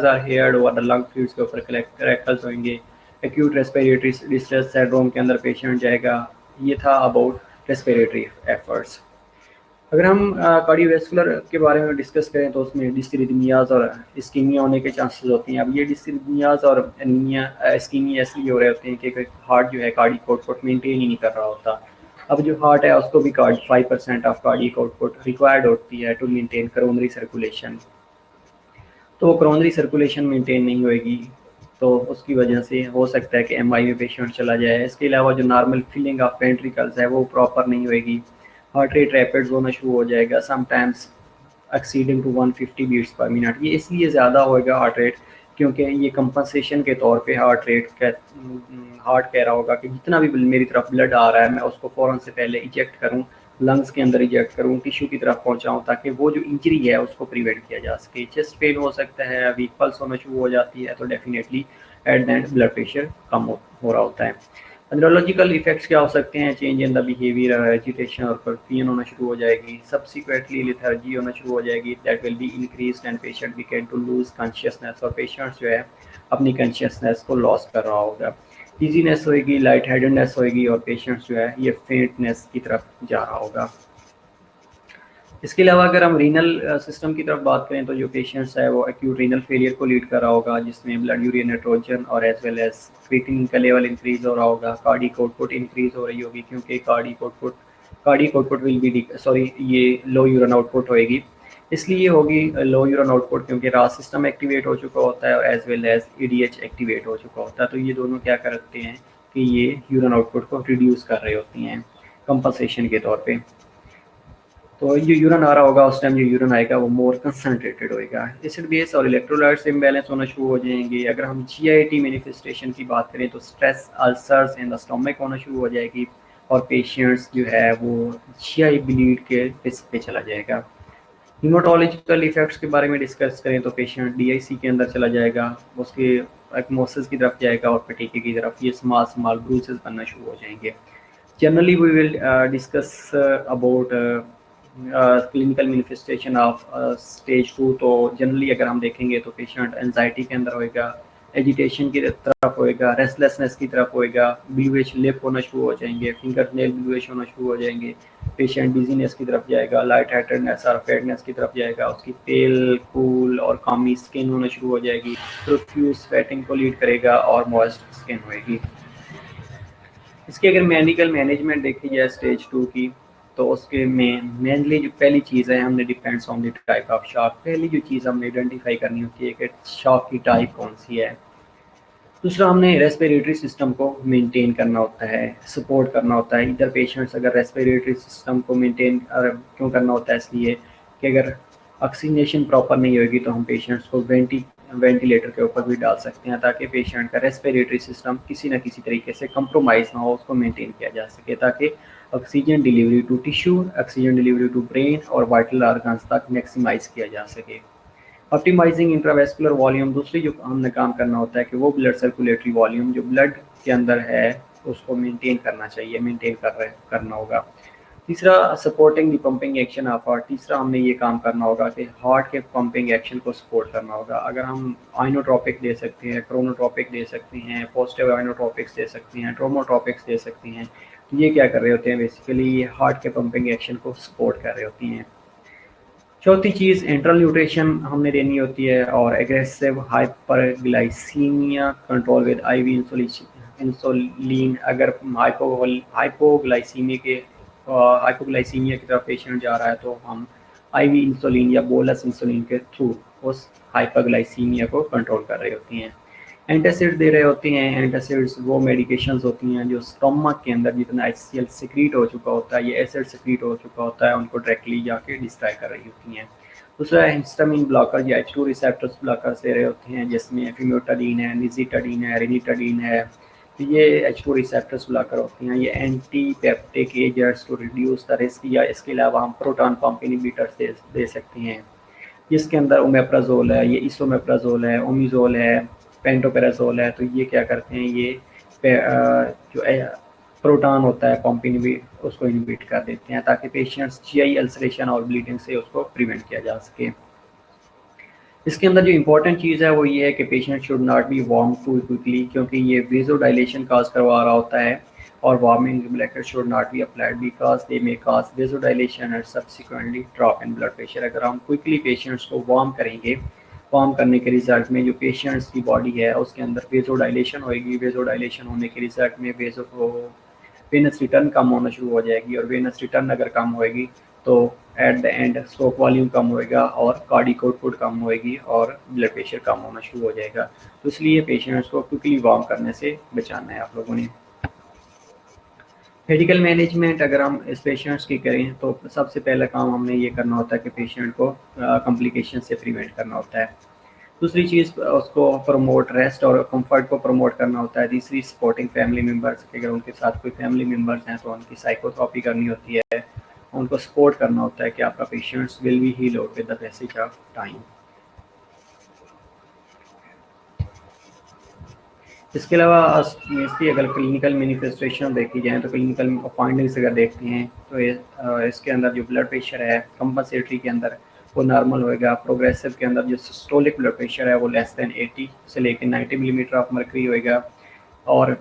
are heard over the lung fluids के ऊपर क्रैकल्स होंगे। एक्यूट रेस्पिरेटरी डिस्ट्रेस सिंड्रोम के अंदर पेशेंट जाएगा। ये था अबाउट रेस्पिरेटरी एफर्ट्स। अगर हम कार्डियोवैस्कुलर के बारे में डिस्कस करें तो उसमें डिस्टिरिदमियाज और इस्कीमिया होने के चांसेस होते हैं। अब ये डिस्टिरिदमियाज और एनीमिया इस्कीमिया इसलिए हो रहे होते हैं कि हार्ट जो है कार्डिक आउटपुट मेंटेन ही नहीं कर रहा होता। अब जो हार्ट है उसको भी 5% ऑफ कार्डिक आउटपुट रिक्वायर्ड होती है टू मेंटेन कोरोनरी सर्कुलेशन। तो कोरोनरी सर्कुलेशन मेंटेन नहीं होएगी तो उसकी वजह से हो सकता है कि एमआई में पेशेंट चला जाए। इसके अलावा जो नॉर्मल फिलिंग ऑफ वेंट्रिकल्स है वो प्रॉपर नहीं होएगी, हार्ट रेट रैपिड होना शुरू हो जाएगा, sometimes exceeding to 150 beats per minute. ये इसलिए ज़्यादा होएगा हार्ट रेट क्योंकि ये कंपनसेशन के तौर पे हार्ट कह रहा होगा कि जितना भी मेरी तरफ ब्लड आ रहा है मैं उसको फ़ौरन से पहले इजेक्ट करूँ, लंग्स के अंदर इजेक्ट करूँ, टिश्यू की तरफ पहुँचाऊँ ताकि वो जो इंजरी है उसको प्रिवेंट किया जा सके। चेस्ट पेन हो सकता है, वीक पल्स होना शुरू हो जाती है, तो definitely at the end blood pressure कम हो रहा होता है। न्यूरोलॉजिकल इफेक्ट्स क्या हो सकते हैं? Change in the behaviour, agitation और कंफ्यूजन होना शुरू हो जाएगी, सब्सिक्वेंटली लेथर्जी होना शुरू हो जाएगी, that will be increased and patient began to lose consciousness, और पेशेंट जो है अपनी कॉन्शियसनेस को लॉस कर रहा होगा। डिजीनेस होएगी, लाइट हेडेडनेस होएगी और पेशेंट जो है ये फेंटनेस की तरफ जा रहा होगा। इसके अलावा अगर हम रीनल सिस्टम की तरफ बात करें तो जो पेशेंट्स है वो एक्यूट रीनल फेलियर को लीड कर रहा होगा, जिसमें ब्लड यूरिन नाइट्रोजन और एज वेल एज क्रिएटिनिन का लेवल इंक्रीज हो रहा होगा, कार्डिक आउटपुट इंक्रीज हो रही होगी क्योंकि कार्डिक आउटपुट विल बी ये लो यूरिन आउटपुट होएगी, इसलिए होगी लो यूरिन आउटपुट क्योंकि रास सिस्टम एक्टिवेट हो चुका होता है और as well as ADH activate हो चुका होता है। तो ये दोनों क्या करते हैं कि ये यूरिन आउटपुट को रिड्यूस कर रहे होती हैं कंपनसेशन के तौर पे। तो ये यूरिन आ रहा होगा उस टाइम जो यूरिन आएगा वो मोर कंसनट्रेटेड होएगा। एसिड बेस और इलेक्ट्रोलाइट्स इम्बैलेंस होना शुरू हो जाएंगे। अगर हम जीआईटी मैनिफेस्टेशन की बात करें तो stress, ulcers in the stomach होना शुरू हो जाएगी और पेशेंट्स जो है वो जीआई ब्लीड के रिस्क पे चला जाएगा। हीमोटोलॉजिकल इफेक्ट्स के बारे में डिस्कस करें तो पेशेंट डीआईसी के अंदर चला जाएगा, उसके एक्मोसिस की तरफ जाएगा और पटीके की तरफ ये स्मॉल ब्रूसेस बनना शुरू हो जाएंगे। Generally we will discuss about clinical manifestation of stage 2। तो जनरली अगर हम देखेंगे तो पेशेंट एंजाइटी के अंदर होएगा, एजिटेशन की तरफ होएगा, रेस्टलेसनेस की तरफ होएगा, ब्लूइश लिप होना शुरू हो जाएंगे, फिंगर नेल ब्लूइश होना शुरू हो जाएंगे, पेशेंट डिजीनेस की तरफ जाएगा, लाइट हार्टेडनेस और फेडनेस की तरफ जाएगा, उसकी पेल, कूल और कामी स्किन होना शुरू हो जाएगी, प्रोफ्यूज स्वेटिंग को लीड करेगा और मॉइस्ट स्किन होएगी। इसकी अगर मेडिकल मैनेजमेंट देखी जाए स्टेज 2 की तो उसके में मेनली जो पहली चीज़ है, हमने depends on the type of shock, पहली जो चीज़ हमने आइडेंटिफाई करनी होती है कि शॉक की टाइप कौन सी है। दूसरा, हमने रेस्पिरेटरी सिस्टम को मेंटेन करना होता है, सपोर्ट करना होता है। इधर पेशेंट्स अगर रेस्पिरेटरी सिस्टम को मेंटेन क्यों करना होता है, इसलिए कि अगर ऑक्सीजनेशन प्रॉपर नहीं होगी तो हम पेशेंट्स को वेंटिलेटर के ऊपर भी डाल सकते हैं, ताकि पेशेंट का रेस्पिरेटरी सिस्टम किसी न किसी तरीके से कंप्रोमाइज़ ना हो, उसको मेंटेन किया जा सके, ताकि oxygen delivery to tissue, oxygen delivery to brain और वाइटल ऑर्गन्स तक मैक्सिमाइज़ किया जा सके। ऑप्टिमाइजिंग इंट्रावेस्कुलर वॉल्यूम, दूसरी जो हमने काम करना होता है कि वो ब्लड सर्कुलेटरी वॉल्यूम जो ब्लड के अंदर है उसको मेंटेन करना चाहिए, मेंटेन करना होगा। तीसरा, supporting the pumping action of heart, तीसरा हमने ये काम करना होगा कि हार्ट के पंपिंग एक्शन को सपोर्ट करना होगा। अगर हम आइनोट्रोपिक दे सकते हैं, क्रोनोट्रोपिक दे सकते हैं, पॉजिटिव आइनोट्रोपिक्स दे सकते हैं, ट्रोमोट्रोपिक्स दे सकते हैं, तो ये क्या कर रहे होते हैं, बेसिकली ये हार्ट के पंपिंग एक्शन को सपोर्ट कर रहे होती हैं। चौथी चीज़, इंट्रल न्यूट्रिशन हमने देनी होती है, और aggressive hyperglycemia control with IV insulin. अगर हाइपोग्लाइसीमिया की तरफ पेशेंट जा रहा है तो हम आईवी इंसुलिन या बोलस इंसुलिन के थ्रू उस हाइपरग्लाइसीमिया को कंट्रोल कर रही होती हैं। एंटासिड दे रहे होते हैं। एंटासिड्स वो मेडिकेशंस होती हैं जो स्टमक के अंदर जितना HCl सिक्रीट हो चुका होता है, ये एसिड सिक्रीट हो चुका होता है, उनको डायरेक्टली जाके डिस्ट्रॉय कर रही होती हैं। दूसरा, हिस्टामिन ब्लॉकर या H2 रिसेप्टर्स ब्लॉकर्स दे रहे होते हैं, जिसमें फिमोटाडीन है, निजिटाडीन है, रेनिटाडीन है। तो ये H2 रिसेप्टर्स ब्लॉकर होती हैं। ये anti peptic agents to reduce the risk, या इसके अलावा हम प्रोटॉन पंप इनहिबिटर्स दे सकते हैं, जिसके अंदर ओमेप्राजोल है, ये इसोमेप्राजोल है, ओमिजोल है, पेंटोपेराजोल है। तो ये क्या करते हैं, ये जो प्रोटॉन होता है पंप इनहिबिट, उसको इनहिबिट कर देते हैं, ताकि पेशेंट्स GI अल्सरेशन और ब्लीडिंग से उसको प्रिवेंट किया जा सके। इसके अंदर जो इंपॉर्टेंट चीज़ है वो ये है कि patient should not be warm too quickly, क्योंकि ये वेजोडाइलेशन काज करवा रहा होता है, और warming blanket should not be applied because they may cause vasodilation and subsequently drop in blood pressure. अगर हम क्विकली पेशेंट्स को वार्म करेंगे, वार्म करने के रिजल्ट में जो पेशेंट्स की बॉडी है उसके अंदर वेजोडाइलेशन होगी, वेजोडाइलेशन होने के रिजल्ट में वेनस रिटर्न कम होना शुरू हो जाएगी, और वेनस रिटर्न अगर कम होएगी तो at the end stroke volume कम होएगा, और कार्डिक आउटपुट कम होएगी, और ब्लड प्रेशर कम होना शुरू हो जाएगा। तो इसलिए पेशेंट्स को क्विकली वार्म करने से बचाना है आप लोगों ने। मेडिकल मैनेजमेंट अगर हम इस पेशेंट्स की करें तो सबसे पहला काम हमने ये करना होता है कि पेशेंट को कॉम्प्लिकेशन से प्रिवेंट करना होता है। दूसरी चीज़, उसको प्रमोट रेस्ट और कंफर्ट को प्रमोट करना होता है। तीसरी, सपोर्टिंग फैमिली मेम्बर्स, अगर उनके साथ कोई फैमिली मेम्बर्स हैं तो उनकी साइकोथेरेपी करनी होती है, उनको सपोर्ट करना होता है कि आपका patients will be heal out with the passage of time. इसके अलावा इसकी अगर क्लिनिकल मैनिफेस्टेशन देखी जाए तो क्लिनिकल फाइंडिंग्स अगर देखते हैं तो इसके अंदर जो ब्लड प्रेशर है कंपनसेटरी के अंदर वो नॉर्मल होएगा। प्रोग्रेसिव के अंदर जो सिस्टोलिक ब्लड प्रेशर है वो लेस देन 80 से लेकर 90 मिलीमीटर ऑफ मर्करी होएगा, और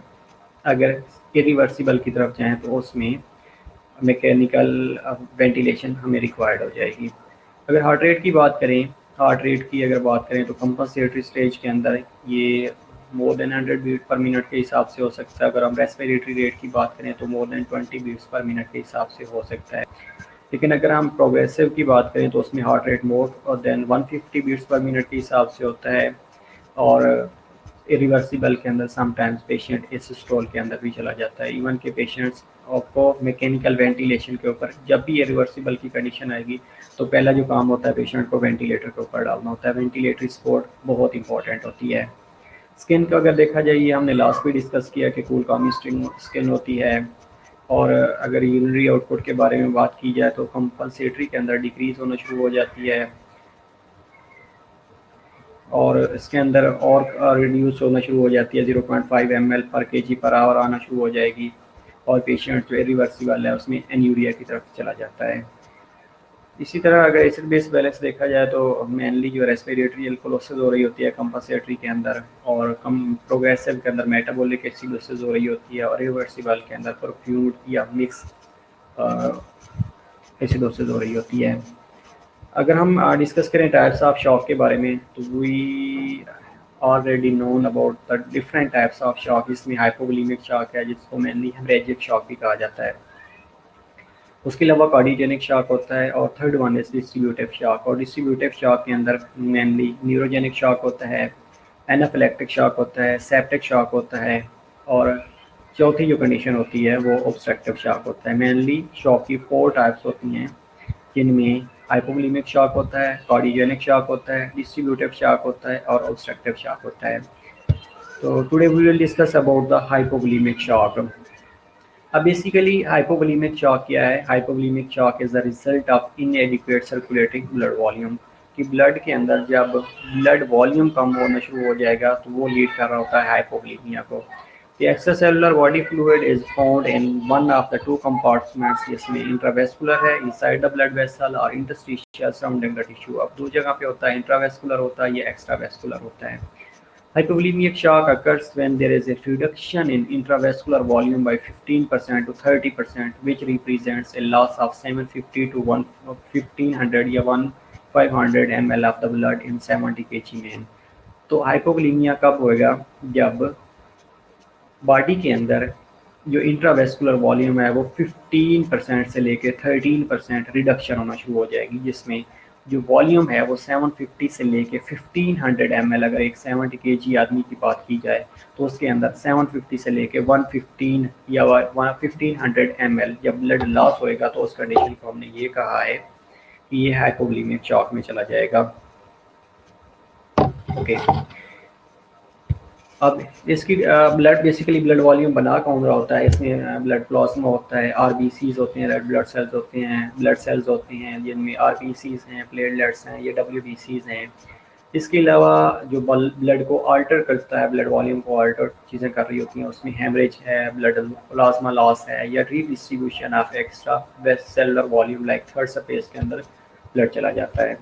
अगर इरिवर्सिबल की तरफ जाएँ तो उसमें मैकेनिकल वेंटिलेशन हमें रिक्वायर्ड हो जाएगी। अगर हार्ट रेट की बात करें, हार्ट रेट की अगर बात करें तो कंपनसेटरी स्टेज के अंदर ये more than 100 beat per minute के हिसाब से हो सकता है। अगर हम रेस्पिरेटरी रेट की बात करें तो more than 20 beats per minute के हिसाब से हो सकता है। लेकिन अगर हम प्रोग्रेसिव की बात करें तो उसमें heart rate more than 150 beats per minute के हिसाब से होता है, और इरिवर्सिबल के अंदर समटाइम्स पेशेंट एसिस्टोल के अंदर भी चला जाता है। इवन के पेशेंट्स को मैकेनिकल वेंटिलेशन के ऊपर जब भी इरिवर्सिबल की कंडीशन आएगी तो पहला जो काम होता है पेशेंट को वेंटिलेटर के ऊपर डालना होता है। वेंटिलेटरी सपोर्ट बहुत इंपॉर्टेंट होती है। स्किन का अगर देखा जाए, ये हमने लास्ट भी डिस्कस किया कि कूल कामी स्किन होती है, और अगर यूरिनरी आउटपुट के बारे में बात की जाए तो कंपनसेटरी के अंदर डिक्रीज होना शुरू हो जाती है, और इसके अंदर और रिड्यूस होना शुरू हो जाती है, 0.5 ml पर kg पर आवर आना शुरू हो जाएगी, और पेशेंट जो रिवर्सिबल है उसमें एन्यूरिया की तरफ चला जाता है। इसी तरह अगर एसिड बेस बैलेंस देखा जाए तो मेनली जो रेस्पिरेटरी एल्कोलोसिस हो रही होती है कंपनसेटरी के अंदर, और कम प्रोग्रेसिव के अंदर मेटाबॉलिक एसिडोसिस हो रही होती है, और रिवर्सिबल के अंदर परफ्यूम्ड या मिक्स एसिडोसिस हो रही होती है। अगर हम डिस्कस करें टाइप्स ऑफ शॉक के बारे में तो we already known about the different types of shock. इसमें हाइपोवोलेमिक शॉक है जिसको मेनली हेमरेजिक शॉक भी कहा जाता है, उसके अलावा कार्डियोजेनिक शॉक होता है, और third one is distributive shock. और डिस्ट्रीब्यूटिव शॉक के अंदर मेनली न्यूरोजेनिक शॉक होता है, एनाफिलेक्टिक शॉक होता है, सेप्टिक शॉक होता है, और चौथी जो कंडीशन होती है वो ऑब्स्ट्रक्टिव शॉक होता है। मेनली शॉक की 4 टाइप्स होती हैं, जिनमें हाइपोवोलेमिक शॉक होता है, कार्डियोजेनिक शॉक होता है, डिस्ट्रीब्यूटिव शॉक होता है, और ऑब्स्ट्रक्टिव शॉक होता है। तो today we will discuss about the hypovolemic shock. अब बेसिकली हाइपोवोलेमिक शॉक क्या है? Hypovolemic shock is the result of inadequate circulating blood volume, कि ब्लड के अंदर जब ब्लड वॉल्यूम कम होना शुरू हो जाएगा तो वो लीड कर रहा होता है हाइपोवोलेमिया को। The extracellular body fluid is found in one of the two compartments, जिसमें इंट्रावेस्कुलर है inside the blood vessel और interstitial surrounding the tissue। अब दो जगह पे होता है, इंट्रावेस्कुलर होता है, ये एक्स्ट्रावेस्कुलर होता है। Hypovolemic shock occurs when there is a reduction in intravascular volume by 15% to 30%, which represents a loss of 750 to 1500 या 1500 ml of the blood in 70 kg men। तो हाइपोवोलेमिया कब होएगा? जब बॉडी के अंदर जो इंट्रावेस्कुलर वॉल्यूम है वो 15% से लेके 13% रिडक्शन होना शुरू हो जाएगी, जिसमें जो वॉल्यूम है वो 750 से लेके 1500 ml, अगर एक 70 kg आदमी की बात की जाए तो उसके अंदर 750 से लेके 115 या 1500 ml जब ब्लड लॉस होएगा तो उस कंडीशन को हमने ये कहा है कि ये हाइपोवोलेमिक शॉक में चला जाएगा। ओके, अब इसकी ब्लड बेसिकली ब्लड वॉल्यूम बना कौन रहा होता है? इसमें ब्लड प्लाज्मा होता है, आरबीसीज होते हैं, रेड ब्लड सेल्स होते हैं, ब्लड सेल्स होते हैं जिनमें आरबीसीज हैं, प्लेटलेट्स हैं, ये डब्ल्यूबीसीज हैं। इसके अलावा जो ब्लड को अल्टर करता है, ब्लड वॉल्यूम को अल्टर चीज़ें कर रही होती हैं, उसमें हेमरेज है, ब्लड प्लाज्मा लॉस है, या redistribution of extra cellular volume like third space के अंदर ब्लड चला जाता है।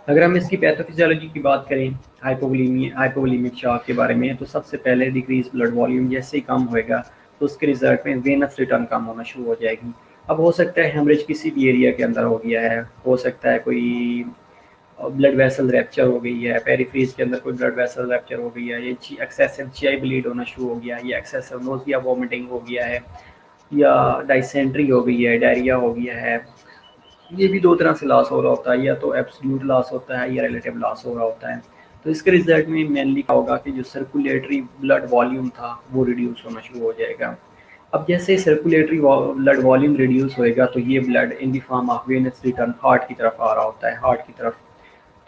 अगर हम इसकी पैथोफिजियोलॉजी की बात करें हाइपोवोलेमिक शॉक के बारे में, तो सबसे पहले डिक्रीज ब्लड वॉल्यूम जैसे ही कम होएगा तो उसके रिजल्ट में वेनस रिटर्न कम होना शुरू हो जाएगी। अब हो सकता है हेमरेज किसी भी एरिया के अंदर हो गया है, हो सकता है कोई ब्लड वेसल रैप्चर हो गई है, पेरिफ्रीज के अंदर कोई ब्लड वेसल रैप्चर हो गई है, ये एक्सेसिव जीआई ब्लीड होना शुरू हो गया है, या एक्सेसिव नोजिया वॉमिटिंग हो गया है, या डाइसेंट्री हो गई है, डायरिया हो गया है। ये भी दो तरह से लॉस हो रहा होता है, या तो एब्सोल्यूट लॉस होता है या रिलेटिव लॉस हो रहा होता है। तो इसके रिजल्ट में मेनली क्या होगा कि जो सर्कुलेटरी ब्लड वॉल्यूम था वो रिड्यूस होना शुरू हो जाएगा। अब जैसे सर्कुलेटरी ब्लड वॉल्यूम रिड्यूस होएगा तो ये blood in the form of Venus return heart की तरफ आ रहा होता है, हार्ट की तरफ।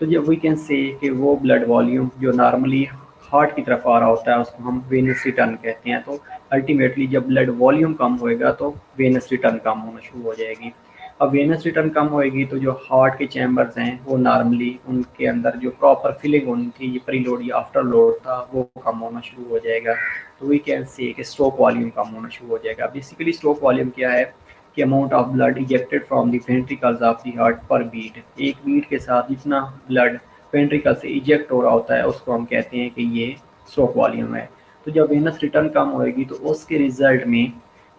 तो जब वी कैन से कि वो ब्लड वॉल्यूम जो नॉर्मली हार्ट की तरफ आ रहा होता है उसको हम वेनस रिटर्न कहते हैं। तो अल्टीमेटली जब ब्लड वॉल्यूम कम होएगा तो वेनस रिटर्न कम होना शुरू हो जाएगी। अब वेनस रिटर्न कम होएगी तो जो हार्ट के चैम्बर्स हैं वो नॉर्मली उनके अंदर जो प्रॉपर फिलिंग होनी थी, ये प्री लोड या आफ्टर लोड था, वो कम होना शुरू हो जाएगा। तो वी कैन से कि स्ट्रोक वॉल्यूम कम होना शुरू हो जाएगा। बेसिकली स्ट्रोक वॉल्यूम क्या है कि amount of blood ejected from the ventricles of the heart पर बीट। एक बीट के साथ जितना ब्लड वेंट्रिकल से इजेक्ट हो रहा होता है उसको हम कहते हैं कि ये स्ट्रोक वॉल्यूम है। तो जब वेनस रिटर्न कम होएगी तो उसके रिजल्ट में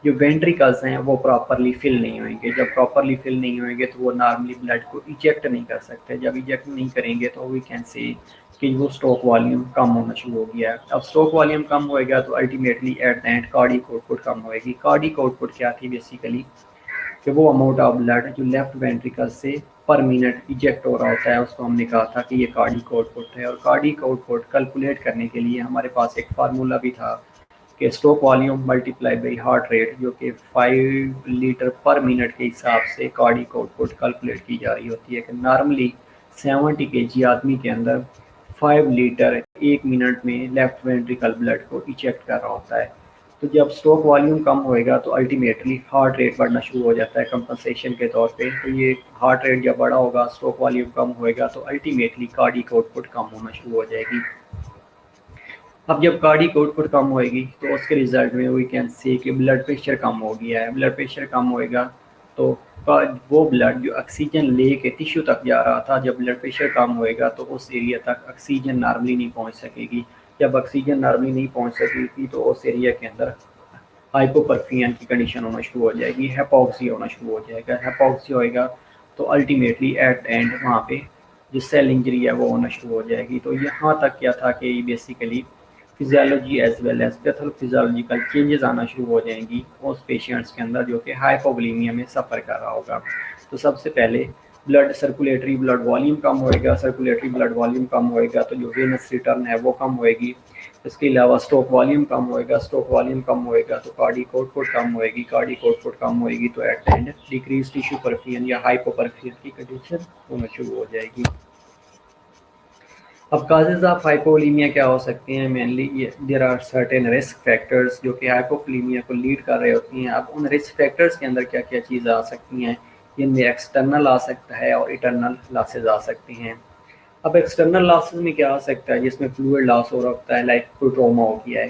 जो वेंट्रिकल्स हैं वो प्रॉपरली फिल नहीं होंगे। जब प्रॉपरली फिल नहीं होंगे तो वो नॉर्मली ब्लड को इजेक्ट नहीं कर सकते। जब इजेक्ट नहीं करेंगे तो वी कैन से कि वो स्ट्रोक वॉल्यूम कम होना शुरू हो गया है। अब स्ट्रोक वॉल्यूम कम होएगा तो ultimately at the end cardiac output कम होएगी। कार्डिक आउटपुट क्या थी? बेसिकली कि वो अमाउंट ऑफ ब्लड जो लेफ्ट वेंट्रिकल से पर मिनट इजेक्ट हो रहा होता है उसको हमने कहा था कि ये कार्डिक आउटपुट है। और कार्डिक आउटपुट कैलकुलेट करने के लिए हमारे पास एक फार्मूला भी था कि stroke volume multiply by heart rate, जो कि 5 लीटर पर मिनट के हिसाब से कार्डिक आउटपुट कैलकुलेट की जा रही होती है। कि नॉर्मली 70 kg आदमी के अंदर 5 लीटर एक मिनट में लेफ्ट वेंट्रिकल ब्लड को इजेक्ट कर रहा होता है। तो जब स्ट्रोक वॉल्यूम कम होएगा तो अल्टीमेटली हार्ट रेट बढ़ना शुरू हो जाता है कंपनसेशन के तौर पे। तो ये हार्ट रेट जब बड़ा होगा, स्ट्रोक वॉल्यूम कम होएगा तो अल्टीमेटली कार्डिक आउटपुट कम होना शुरू हो जाएगी। अब जब कार्डिक आउटपुट कम होएगी तो उसके रिजल्ट में वी कैन से कि ब्लड प्रेशर कम हो गया है। ब्लड प्रेशर कम होएगा तो वो ब्लड जो ऑक्सीजन ले के टिश्यू तक जा रहा था, जब ब्लड प्रेशर कम होएगा तो उस एरिया तक ऑक्सीजन नॉर्मली नहीं पहुंच सकेगी। जब ऑक्सीजन नॉर्मली नहीं पहुंच सकेगी तो उस एरिया के अंदर हाइपोपरफियन की कंडीशन होना शुरू हो जाएगी, हेपोक्सी होना शुरू हो जाएगा। हेपोक्सी होएगा तो अल्टीमेटली एट एंड वहाँ पे जो सेल इंजरी है वो होना शुरू हो जाएगी। तो यहाँ तक क्या था कि basically physiology as well as pathophysiological changes आना शुरू हो जाएंगी उस पेशेंट्स के अंदर जो कि हाइपोवोलेमिया में सफ़र कर रहा होगा। तो सबसे पहले ब्लड सर्कुलेटरी ब्लड वॉल्यूम कम होएगा, सर्कुलेटरी ब्लड वॉल्यूम कम होएगा तो जो वेनस रिटर्न है वो कम होएगी। इसके अलावा स्ट्रोक वॉल्यूम कम होएगा, स्ट्रोक वॉल्यूम कम होएगा तो कार्डिक आउटपुट कम होएगी, कार्डिक आउटपुट कम होएगी तो at the end decrease tissue perfusion या हाइपोपरफियन की कंडीशन होना शुरू हो जाएगी। अब काजेज ऑफ हाइपोवोलेमिया क्या हो सकते हैं? Mainly there are certain risk factors जो कि हाइपोवोलेमिया को लीड कर रहे होती हैं। अब उन रिस्क फैक्टर्स के अंदर क्या क्या चीज़ें आ सकती हैं? इनमें एक्सटर्नल आ सकता है और इंटरनल लॉसेज आ सकती हैं। अब एक्सटर्नल लॉसेज में क्या आ सकता है? जिसमें फ्लूइड लॉस हो रहा होता है, लाइक कोई ट्रॉमा हो गया है,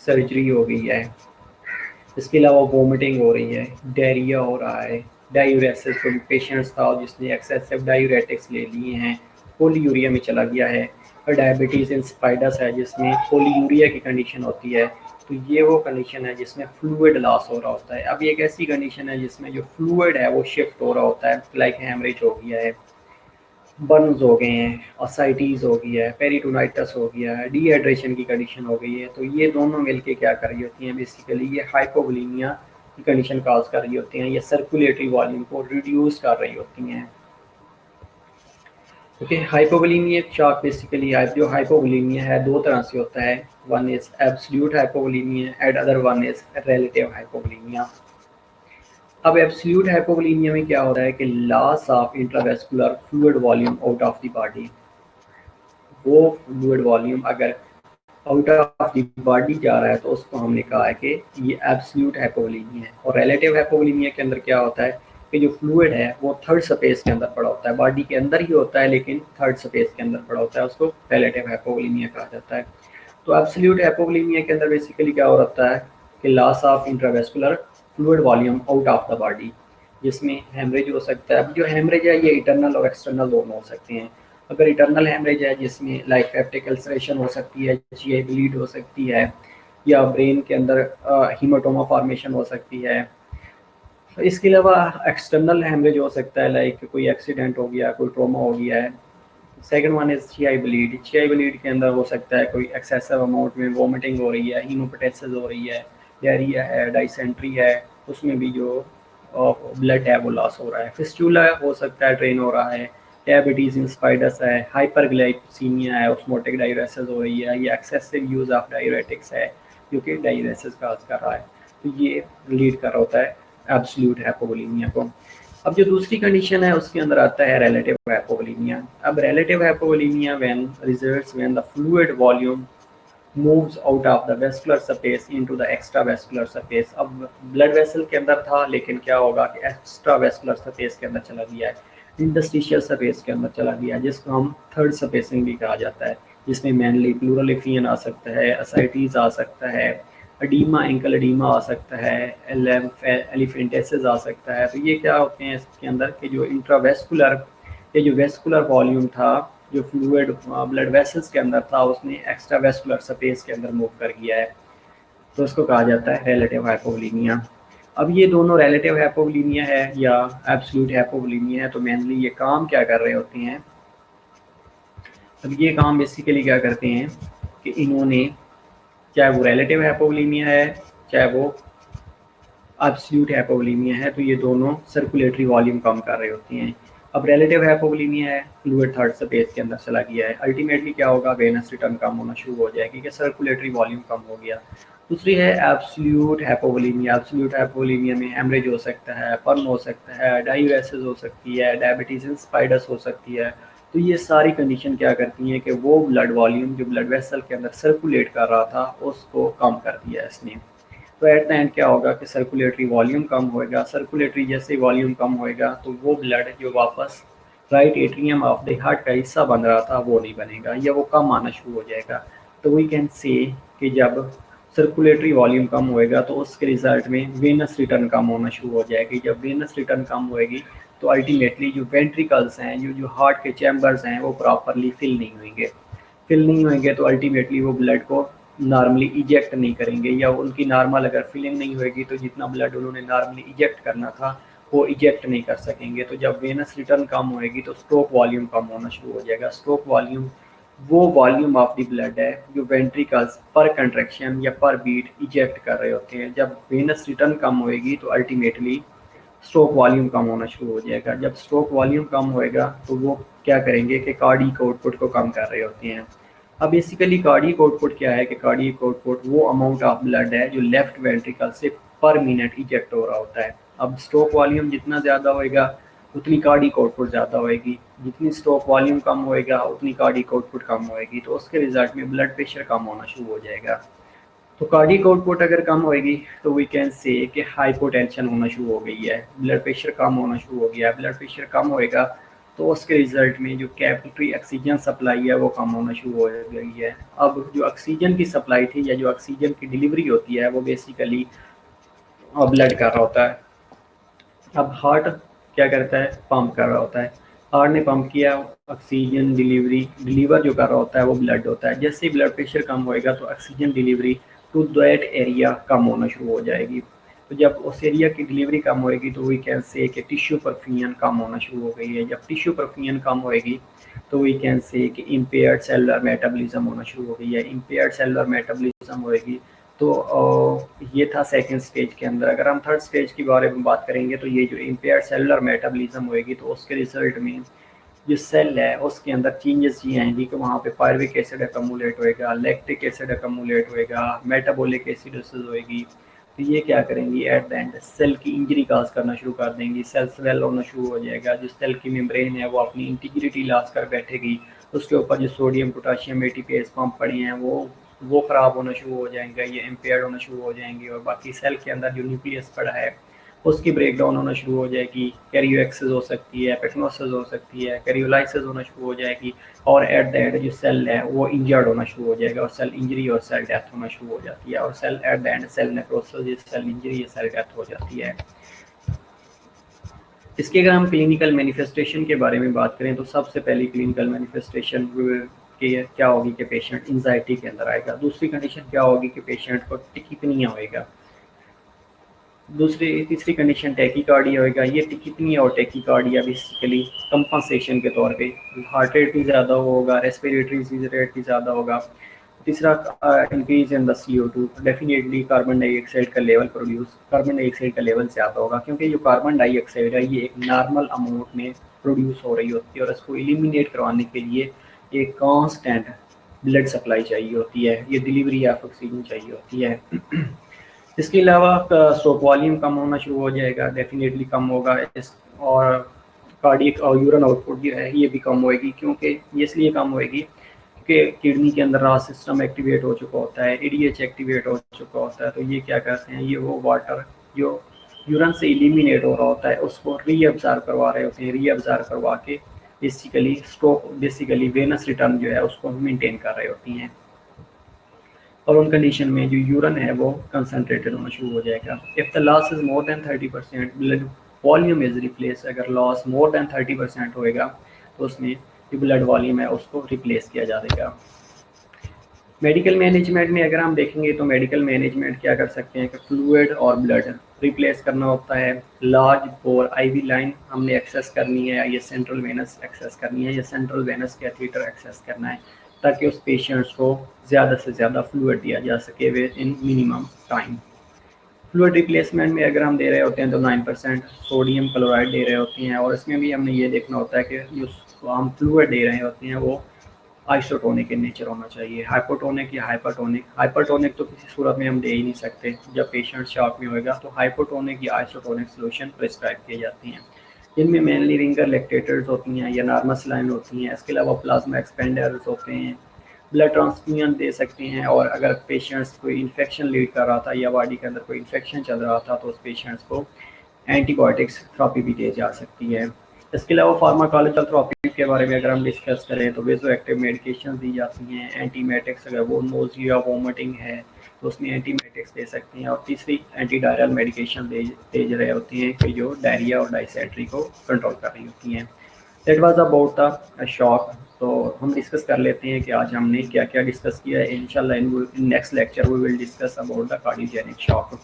सर्जरी हो गई है, इसके अलावा वोमिटिंग हो रही है, डायरिया हो रहा है, डायूरेसिस, कोई पेशेंट्स था जिसने एक्सेसिव डायूरेटिक्स ले लिए हैं, पोलीयूरिया में चला गया है, और डायबिटीज़ इंस्पाइडस है जिसमें पोलीयूरिया की कंडीशन होती है। तो ये वो कंडीशन है जिसमें फ्लूइड लॉस हो रहा होता है। अब ये एक ऐसी कंडीशन है जिसमें जो फ्लूइड है वो शिफ्ट हो रहा होता है, लाइक हेमरेज हो गया है, बर्न्स हो गए हैं, ऑसाइटीज़ हो गई है, पेरिटोनाइटिस हो गया है, डिहाइड्रेशन की कंडीशन हो गई है। तो ये दोनों मिलके क्या कर रही होती हैं? बेसिकली ये हाइपोवोलेमिया की कंडीशन काज कर रही होती हैं, ये सर्कुलेटरी वॉल्यूम को रिड्यूस कर रही होती हैं। ओके, हाइपोवोलेमिया शॉक बेसिकली जो हाइपोवोलेमिया है दो तरह से होता है। One is absolute hypovolemia and other one is relative hypovolemia. अब एब्सोल्यूट हाइपोवोलेमिया में क्या हो रहा है कि loss of intravascular fluid volume out of the body, वो फ्लूइड वॉल्यूम अगर आउट ऑफ द बॉडी जा रहा है तो उसको हमने कहा है कि ये एब्सोल्यूट हाइपोवोलेमिया है। और रिलेटिव हाइपोवोलेमिया के अंदर क्या होता है कि जो फ्लूइड है वो थर्ड स्पेस के अंदर पड़ा होता है, बॉडी के अंदर ही होता है लेकिन थर्ड स्पेस के अंदर पड़ा होता है, उसको रिलेटिव हाइपोवोलेमिया कहा जाता है। तो एब्सोल्यूट हाइपोवोलेमिया के अंदर बेसिकली क्या हो रहा है कि loss of intravascular fluid volume out of the body, जिसमें हेमरेज हो सकता है। अब जो हेमरेज है ये इंटरनल और एक्सटर्नल दोनों हो सकते हैं। अगर इंटरनल हेमरेज है जिसमें लाइक पेप्टिक अल्सरेशन हो सकती है, जीआई ब्लीड हो सकती है, या ब्रेन के अंदर हीमाटोमा फॉर्मेशन हो सकती है। इसके अलावा एक्सटर्नल हेमरेज हो सकता है, लाइक कोई एक्सीडेंट हो गया, कोई ट्रॉमा हो गया है। Second one is GI bleed. GI bleed के अंदर हो सकता है कोई एक्सेसिव अमाउंट में वोमिटिंग हो रही है, हीमोपेटेसिस हो रही है, डायरिया है, डाइसेंट्री है, उसमें भी जो ब्लड है वो लॉस हो रहा है। फिस्टूला हो सकता है, ट्रेन हो रहा है, डायबिटीज इंस्पाइडस है, हाइपरग्लाइसीमिया है, ऑस्मोटिक डायूरेसिस हो रही है, या एक्सेसिव यूज ऑफ डायूरेटिक्स है जो कि डायूरेसिस काज कर रहा है। तो ये लीड कर रहा होता है एब्सोल्यूट हाइपोवोलेमिया को। अब जो दूसरी कंडीशन है उसके अंदर आता है रिलेटिव हाइपोवोलेमिया। अब relative hypovolemia when results when the fluid volume moves out of the vascular space into the extra vascular space. अब ब्लड वेसल के अंदर था लेकिन क्या होगा कि एक्स्ट्रा वेस्कुलर स्पेस के अंदर चला गया है, इंटरस्टिशियल स्पेस के अंदर चला गया, जिसको हम थर्ड स्पेसिंग भी कहा जाता है, जिसमें मेनली प्लूरल एफियन आ सकता है, असाइटीज आ सकता है, एडीमा, एंकल एडीमा आ सकता है, एलिफेंटेसिस आ सकता है। तो ये क्या होते हैं इसके अंदर कि जो इंट्रावेस्कुलर ये जो वेस्कुलर वॉल्यूम था, जो फ्लूइड ब्लड वेसल्स के अंदर था, उसने एक्स्ट्रा वेस्कुलर स्पेस के अंदर मूव कर गया है, तो उसको कहा जाता है रिलेटिव हाइपोवोलेमिया। अब ये दोनों रिलेटिव हाइपोवोलेमिया है या एब्सोल्यूट हाइपोवोलेमिया है, तो मेनली ये काम क्या कर रहे होते हैं? अब ये काम बेसिकली क्या करते हैं कि इन्होंने, चाहे वो रिलेटिव हाइपोवोलेमिया है चाहे वो एब्सोल्यूट हाइपोवोलेमिया है, तो ये दोनों सर्कुलेटरी वॉल्यूम कम कर रहे होती हैं। अब रिलेटिव हाइपोवोलेमिया है, फ्लूइड थर्ड स्पेस के अंदर चला गया है, अल्टीमेटली क्या होगा? वेनस रिटर्न कम होना शुरू हो जाएगी कि सर्कुलेटरी वॉल्यूम कम हो गया। दूसरी है एब्सोल्यूट हाइपोवोलेमिया। एब्सोल्यूट हाइपोवोलेमिया में हेमरेज हो सकता है, पर्न हो सकता है, डायूरेसिस हो सकती है, डायबिटीज इंस्पाइडस हो सकती है। तो ये सारी कंडीशन क्या करती हैं कि वो ब्लड वॉल्यूम जो ब्लड वेसल के अंदर सर्कुलेट कर रहा था उसको कम कर दिया इसने। तो एट द एंड क्या होगा कि सर्कुलेटरी वॉल्यूम कम होएगा। सर्कुलेटरी जैसे वॉल्यूम कम होएगा तो वो ब्लड जो वापस right atrium of the heart का हिस्सा बन रहा था वो नहीं बनेगा या वो कम आना शुरू हो जाएगा। तो वी कैन से कि जब सर्कुलेटरी वॉल्यूम कम होएगा तो उसके रिजल्ट में वेनस रिटर्न कम होना शुरू हो जाएगी। जब वेनस रिटर्न कम होएगी तो अल्टीमेटली जो वेंट्रिकल्स हैं, जो जो हार्ट के चैम्बर्स हैं, वो प्रॉपरली फिल नहीं होंगे तो अल्टीमेटली वो ब्लड को नॉर्मली इजेक्ट नहीं करेंगे, या उनकी नॉर्मल अगर फिलिंग नहीं होएगी तो जितना ब्लड उन्होंने नॉर्मली इजेक्ट करना था वो इजेक्ट नहीं कर सकेंगे। तो जब वेनस रिटर्न कम होएगी तो स्ट्रोक वॉल्यूम कम होना शुरू हो जाएगा। स्ट्रोक वॉल्यूम वो वॉल्यूम ऑफ द ब्लड है जो वेंट्रिकल्स पर कंट्रैक्शन या पर बीट इजेक्ट कर रहे होते हैं। जब वेनस रिटर्न कम होएगी तो अल्टीमेटली स्ट्रोक वॉल्यूम कम होना शुरू हो जाएगा। जब स्ट्रोक वॉल्यूम कम होएगा तो वो क्या करेंगे कि कार्डियक आउटपुट को कम कर रहे होते हैं। अब बेसिकली कार्डियक आउटपुट क्या है कि कार्डियक आउटपुट वो अमाउंट ऑफ ब्लड है जो लेफ्ट वेंट्रिकल से पर मिनट इजेक्ट हो रहा होता है। अब स्ट्रोक वॉल्यूम जितना ज़्यादा होएगा उतनी कार्डियक आउटपुट ज़्यादा होएगी, जितनी स्ट्रोक वॉल्यूम कम होएगा उतनी कार्डियक आउटपुट कम होएगी, तो उसके रिजल्ट में ब्लड प्रेशर कम होना शुरू हो जाएगा। तो कार्डियक आउटपुट अगर कम होएगी तो वी कैन से कि हाइपोटेंशन होना शुरू हो गई है, ब्लड प्रेशर कम होना शुरू हो गया है। ब्लड प्रेशर कम होएगा तो उसके रिजल्ट में जो कैपिलरी ऑक्सीजन सप्लाई है वो कम होना शुरू हो गई है। अब जो ऑक्सीजन की सप्लाई थी या जो ऑक्सीजन की डिलीवरी होती है वो बेसिकली ब्लड कर रहा होता है। अब हार्ट क्या करता है, पंप कर रहा होता है। हार्ट ने पंप किया, ऑक्सीजन डिलीवर जो कर रहा होता है वो ब्लड होता है। जैसे ही ब्लड प्रेशर कम होएगा तो oxygen delivery to that area कम होना शुरू हो जाएगी। तो जब उस एरिया की डिलीवरी कम होएगी तो वी कैन से कि टिश्यू परफ्यूजन कम होना शुरू हो गई है। जब टिश्यू परफ्यूजन कम होएगी तो वी कैन से कि इम्पेयर्ड सेलुलर मेटाबॉलिज्म होना शुरू हो गई है। इम्पेयर्ड सेलुलर मेटाबॉलिज्म होएगी तो ये था सेकंड स्टेज के अंदर। अगर हम थर्ड स्टेज के बारे में बात करेंगे तो ये जो इम्पेयर्ड सेलुलर मेटाबॉलिज्म होएगी तो उसके रिजल्ट में जो सेल है उसके अंदर चेंजेस ये आएंगी कि वहाँ पे पायरुविक एसिड अकमुलेट होएगा, लैक्टिक एसिड अकमुलेट होएगा, मेटाबॉलिक एसिडोसिस होएगी। तो ये क्या करेंगी, एट द एंड सेल की इंजरी काज करना शुरू कर देंगी, सेल स्वेल होना शुरू हो जाएगा। जो सेल की मेम्ब्रेन है वो अपनी इंटीग्रिटी लॉस कर बैठेगी, उसके ऊपर जो सोडियम पोटाशियम एटीपीएस पंप पड़े हैं वो ख़राब होना शुरू हो जाएंगे, ये इम्पेयर्ड होना शुरू हो जाएंगे। और बाकी सेल के अंदर जो न्यूक्लियस पड़ा है उसकी ब्रेक डाउन होना शुरू हो जाएगी, कैरियोएक्सिस हो सकती है, पेटनोसिस हो सकती है, कैरियोलाइसिस होना शुरू हो जाएगी। और एट द एंड जो सेल है वो इंजर्ड होना शुरू हो जाएगा और सेल इंजरी और सेल डेथ होना शुरू हो जाती है। और cell at the end cell necrosis, cell injury या सेल डेथ हो जाती है। इसके अगर हम क्लिनिकल मैनिफेस्टेशन के बारे में बात करें तो सबसे पहली क्लिनिकल मैनिफेस्टेशन क्या होगी कि पेशेंट एंजाइटी के अंदर आएगा। दूसरी कंडीशन क्या होगी कि पेशेंट को टिकिपनिया होएगा। तीसरी कंडीशन टैकीकार्डिया होएगा। ये टिकिपनिया और टैकीकार्डिया बेसिकली कंपनसेशन के तौर पे हार्ट रेट भी ज़्यादा होगा, रेस्पिरेटरी रेट भी ज़्यादा होगा। तीसरा increase in the CO2, definitely carbon dioxide का लेवल ज़्यादा होगा, क्योंकि जो कार्बन डाइऑक्साइड है ये एक नॉर्मल अमाउंट में प्रोड्यूस हो रही होती है और इसको एलिमिनेट करवाने के लिए एक कांस्टेंट ब्लड सप्लाई चाहिए होती है, ये डिलीवरी ऑफ ऑक्सीजन चाहिए होती है। इसके अलावा स्ट्रोक वॉल्यूम कम होना शुरू हो जाएगा, डेफिनेटली कम होगा। और कार्डियक और यूरिन आउटपुट जो है ये भी कम होएगी, क्योंकि ये इसलिए कम होएगी कि किडनी के अंदर रास सिस्टम एक्टिवेट हो चुका होता है, ADH एक्टिवेट हो चुका होता है। तो ये क्या करते हैं, ये वो वाटर जो यूरिन से एलिमिनेट हो रहा होता है उसको रीअब्जॉर्ब करवा रहे होते हैं, रीअब्जॉर्ब करवा के बेसिकली वेनस रिटर्न जो है उसको मेंटेन कर रहे होती हैं। और उन कंडीशन में जो यूरिन है वो कंसनट्रेटेड होना शुरू हो जाएगा। If the loss is more than 30%, blood volume is replace. अगर लॉस मोर देन 30% होएगा तो उसमें जो ब्लड वॉल्यूम है उसको रिप्लेस किया जाएगा। मेडिकल मैनेजमेंट में अगर हम देखेंगे तो मेडिकल मैनेजमेंट क्या कर सकते हैं कि फ्लूइड और ब्लड रिप्लेस करना होता है। लार्ज बोर IV लाइन हमने एक्सेस करनी है, या सेंट्रल वेनस एक्सेस करनी है, या सेंट्रल वेनस कैथीटर एक्सेस करना है, ताकि उस पेशेंट्स को ज़्यादा से ज़्यादा फ्लूइड दिया जा सके with in minimum time. Fluid replacement में अगर हम दे रहे होते हैं तो 9% सोडियम क्लोराइड दे रहे होते हैं, और इसमें भी हमने ये देखना होता है कि जो हम फ्लूइड दे रहे होते हैं वो आइसोटोनिक इन नेचर होना चाहिए, हाइपोटोनिक या हाइपरटोनिक। हाइपरटोनिक तो किसी सूरत में हम दे ही नहीं सकते, जब पेशेंट शॉक में होएगा तो हाइपोटोनिक या आइसोटोनिक सोल्यूशन प्रिस्क्राइब किए जाती हैं, जिनमें मेनली रिंगर लैक्टेटर्स होती हैं या नॉर्मल सलाइन होती हैं। इसके अलावा प्लाज्मा एक्सपेंडर्स होते हैं, ब्लड ट्रांसफ्यूजन दे सकते हैं। और अगर पेशेंट्स कोई इन्फेक्शन लीड कर रहा था या बॉडी के अंदर कोई इन्फेक्शन चल रहा था तो उस पेशेंट्स को एंटीबायोटिक्स थेरेपी भी दी जा सकती है। इसके अलावा फार्माकोलॉजिकल थेरेपी के बारे में अगर हम डिस्कस करें तो वेजो एक्टिव मेडिकेशन दी जाती हैं। एंटीमेटिक्स, अगर वो नोजिया वोमिटिंग है तो उसमें एंटीमेटिक्स दे सकते हैं। और तीसरी एंटी डायरियल मेडिकेशन दे रहे होती हैं कि जो डायरिया और डायसेंट्री को कंट्रोल कर रही होती हैं। That was about the shock. तो हम डिस्कस कर लेते हैं कि आज हमने क्या क्या डिस्कस किया है। इंशाल्लाह in next lecture we will discuss about the cardiogenic shock.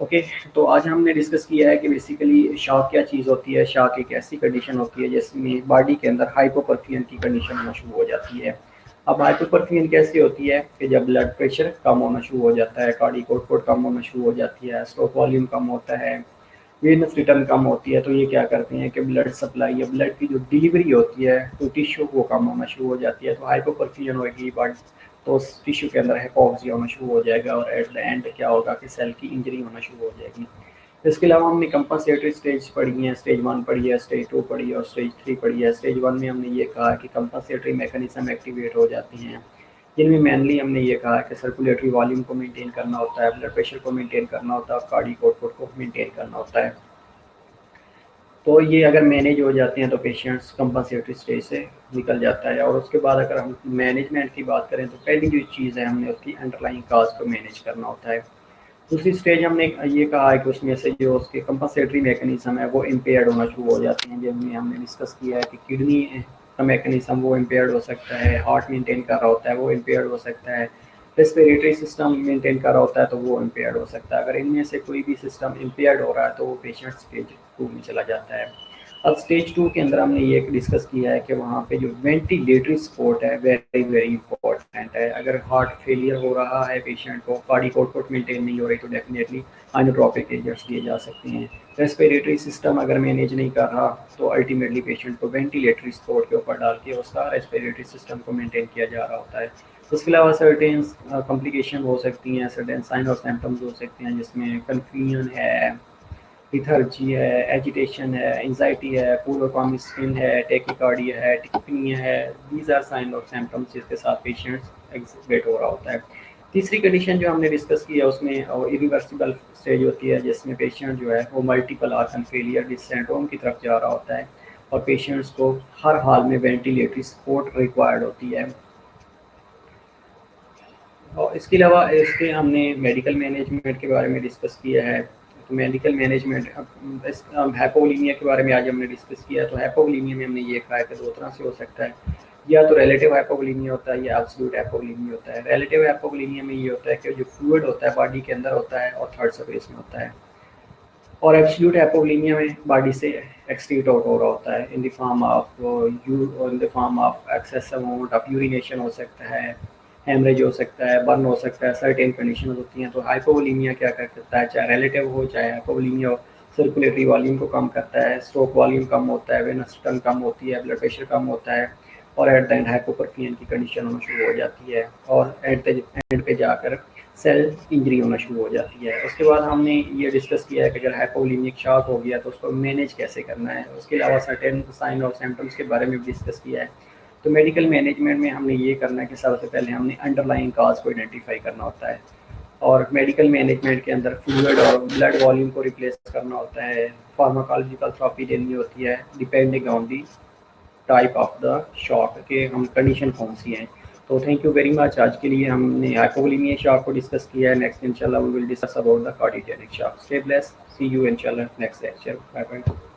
Okay, तो आज हमने डिस्कस किया है कि बेसिकली शॉक क्या चीज़ होती है। शॉक एक ऐसी कंडीशन होती है जिसमें बॉडी के अंदर हाइपोपरफियन की कंडीशन होना शुरू हो जाती है। अब हाइपोपरफियन कैसी होती है कि जब ब्लड प्रेशर कम होना शुरू हो जाता है, कार्डियक आउटपुट कम होना शुरू हो जाती है, स्ट्रोक वॉल्यूम कम होता है, वेनस रिटर्न कम होती है, तो ये क्या करते हैं कि ब्लड सप्लाई या ब्लड की जो डिलीवरी होती है टू टिश्यू वो कम होना शुरू हो जाती है। तो हाइपोपरफ्यूजन होगी बट तो उस टिश्यू के अंदर हाइपोक्सिया होना शुरू हो जाएगा और एट द एंड क्या होगा कि सेल की इंजरी होना शुरू हो जाएगी। इसके अलावा हमने कंपनसेटरी स्टेज पढ़ी है, स्टेज 1 पढ़ी है, स्टेज 2 पढ़ी है और स्टेज 3 पढ़ी है। स्टेज 1 में हमने ये कहा कि कंपनसेटरी मैकेनिज्म एक्टिवेट हो जाती हैं, जिनमें मेनली हमने ये कहा कि सर्कुलेटरी वॉल्यूम को मेंटेन करना होता है, ब्लड प्रेशर को मेंटेन करना होता है और कार्डियक आउटपुट को मेंटेन करना होता है। तो ये अगर मैनेज हो जाते हैं तो पेशेंट्स कंपनसेटरी स्टेज से निकल जाता है। और उसके बाद अगर हम मैनेजमेंट की बात करें तो पहली जो चीज़ है हमने उसकी अंडरलाइंग काज को मैनेज करना होता है। दूसरी स्टेज हमने ये कहा है कि उसमें से जो उसके कंपनसेटरी मैकेनिज्म है वो इम्पेयर्ड होना शुरू हो जाते हैं, जिनमें हमने डिस्कस किया है कि किडनी का मैकेनिज्म वो इम्पेयर्ड हो सकता है, हार्ट मेंटेन कर रहा होता है वो इम्पेयर्ड हो सकता है, रेस्पिरेटरी सिस्टम मेंटेन कर रहा होता है तो वो इम्पेयर्ड हो सकता है। अगर इनमें से कोई भी सिस्टम इम्पेयर्ड हो रहा है तो वो पेशेंट स्टेज 2 में चला जाता है। अब स्टेज 2 के अंदर हमने ये डिस्कस किया है कि वहाँ पे जो वेंटिलेटरी सपोर्ट है वेरी वेरी इंपॉर्टेंट है। अगर हार्ट फेलियर हो रहा है पेशेंट को, कार्डियक आउटपुट मेंटेन नहीं हो रही तो डेफिनेटली आइनोट्रोपिक एजेंट्स दिए जा सकते हैं। रेस्पिरेटरी सिस्टम अगर मैनेज नहीं कर रहा तो अल्टीमेटली पेशेंट को वेंटिलेटरी सपोर्ट के ऊपर डाल के उसका रेस्पिरेटरी सिस्टम को मेंटेन किया जा रहा होता है। उसके अलावा सर्टेन कॉम्प्लिकेशन हो सकती हैं, सर्टेन साइन और सिम्टम्स हो सकते हैं जिसमें कन्फ्यूजन है, लिथर्जी है, एजिटेशन है, एंजाइटी है, पूर कॉमी स्किन है, टेकिकार्डिया है, टिकनिया है। दीज आर साइन और सिम्टम्स जिसके साथ पेशेंट्स एग्जिबिट हो रहा होता है। तीसरी कंडीशन जो हमने डिस्कस की है उसमें इरिवर्सिबल स्टेज होती है जिसमें पेशेंट जो है वो मल्टीपल ऑर्गन फेलियर सिंड्रोम की तरफ जा रहा होता है और पेशेंट्स को हर हाल में वेंटिलेटरी सपोर्ट रिक्वायर्ड होती है। और इसके अलावा इसके हमने मेडिकल मैनेजमेंट के बारे में डिस्कस किया है। तो मेडिकल मैनेजमेंट हाइपोवोलीमिया के बारे में आज हमने डिस्कस किया। तो हाइपोवोलीमिया में हमने ये कहा है कि दो तरह से हो सकता है, या तो रिलेटिव हाइपोवोलीमिया होता है या एब्सोल्यूट हाइपोवोलीमिया होता है। रिलेटिव हाइपोवोलीमिया में ये होता है कि जो फ्लूइड होता है बॉडी के अंदर होता है और थर्ड स्पेस में होता है, और एब्सोल्यूट हाइपोवोलीमिया में बॉडी से एक्सक्रीट आउट हो रहा होता है in the form of excess amount of urination हो सकता है, हेमरेज हो सकता है, बर्न हो सकता है, सर्टेन कंडीशन होती हैं। तो हाइपोवोलीमिया क्या कर सकता है, चाहे रिलेटिव हो चाहे हाइपोवोलीमिया हो, सर्कुलेटरी वॉल्यूम को कम करता है, स्ट्रोक वॉल्यूम कम होता है, वेनस रिटर्न कम होती है, ब्लड प्रेशर कम होता है और एट द एंड हाइपोपरफियन की कंडीशन होना शुरू हो जाती है और एट द एंड पे जाकर सेल इंजरी होना शुरू हो जाती है। उसके बाद हमने ये डिस्कस किया है कि अगर हाइपोवोलीमिक शॉक हो गया तो उसको मैनेज कैसे करना है। उसके अलावा सर्टेन साइन और सिम्टम्स के बारे में भी डिस्कस किया है। तो मेडिकल मैनेजमेंट में हमने ये करना है कि सबसे पहले हमने अंडरलाइंग काज को आइडेंटिफाई करना होता है और मेडिकल मैनेजमेंट के अंदर फ्लूइड और ब्लड वॉल्यूम को रिप्लेस करना होता है, फार्माकोलॉजिकल थेरेपी देनी होती है depending on the type of the shock के हम कंडीशन कौन सी है। तो थैंक यू वेरी मच। आज के लिए हमने हाइपोवोलीमिया शॉक को डिस्कस किया है। नेक्स्ट इंशाल्लाह we will discuss about the cardiogenic shock. Stay blessed, see you इंशाल्लाह नेक्स्ट लेक्चर। Bye bye.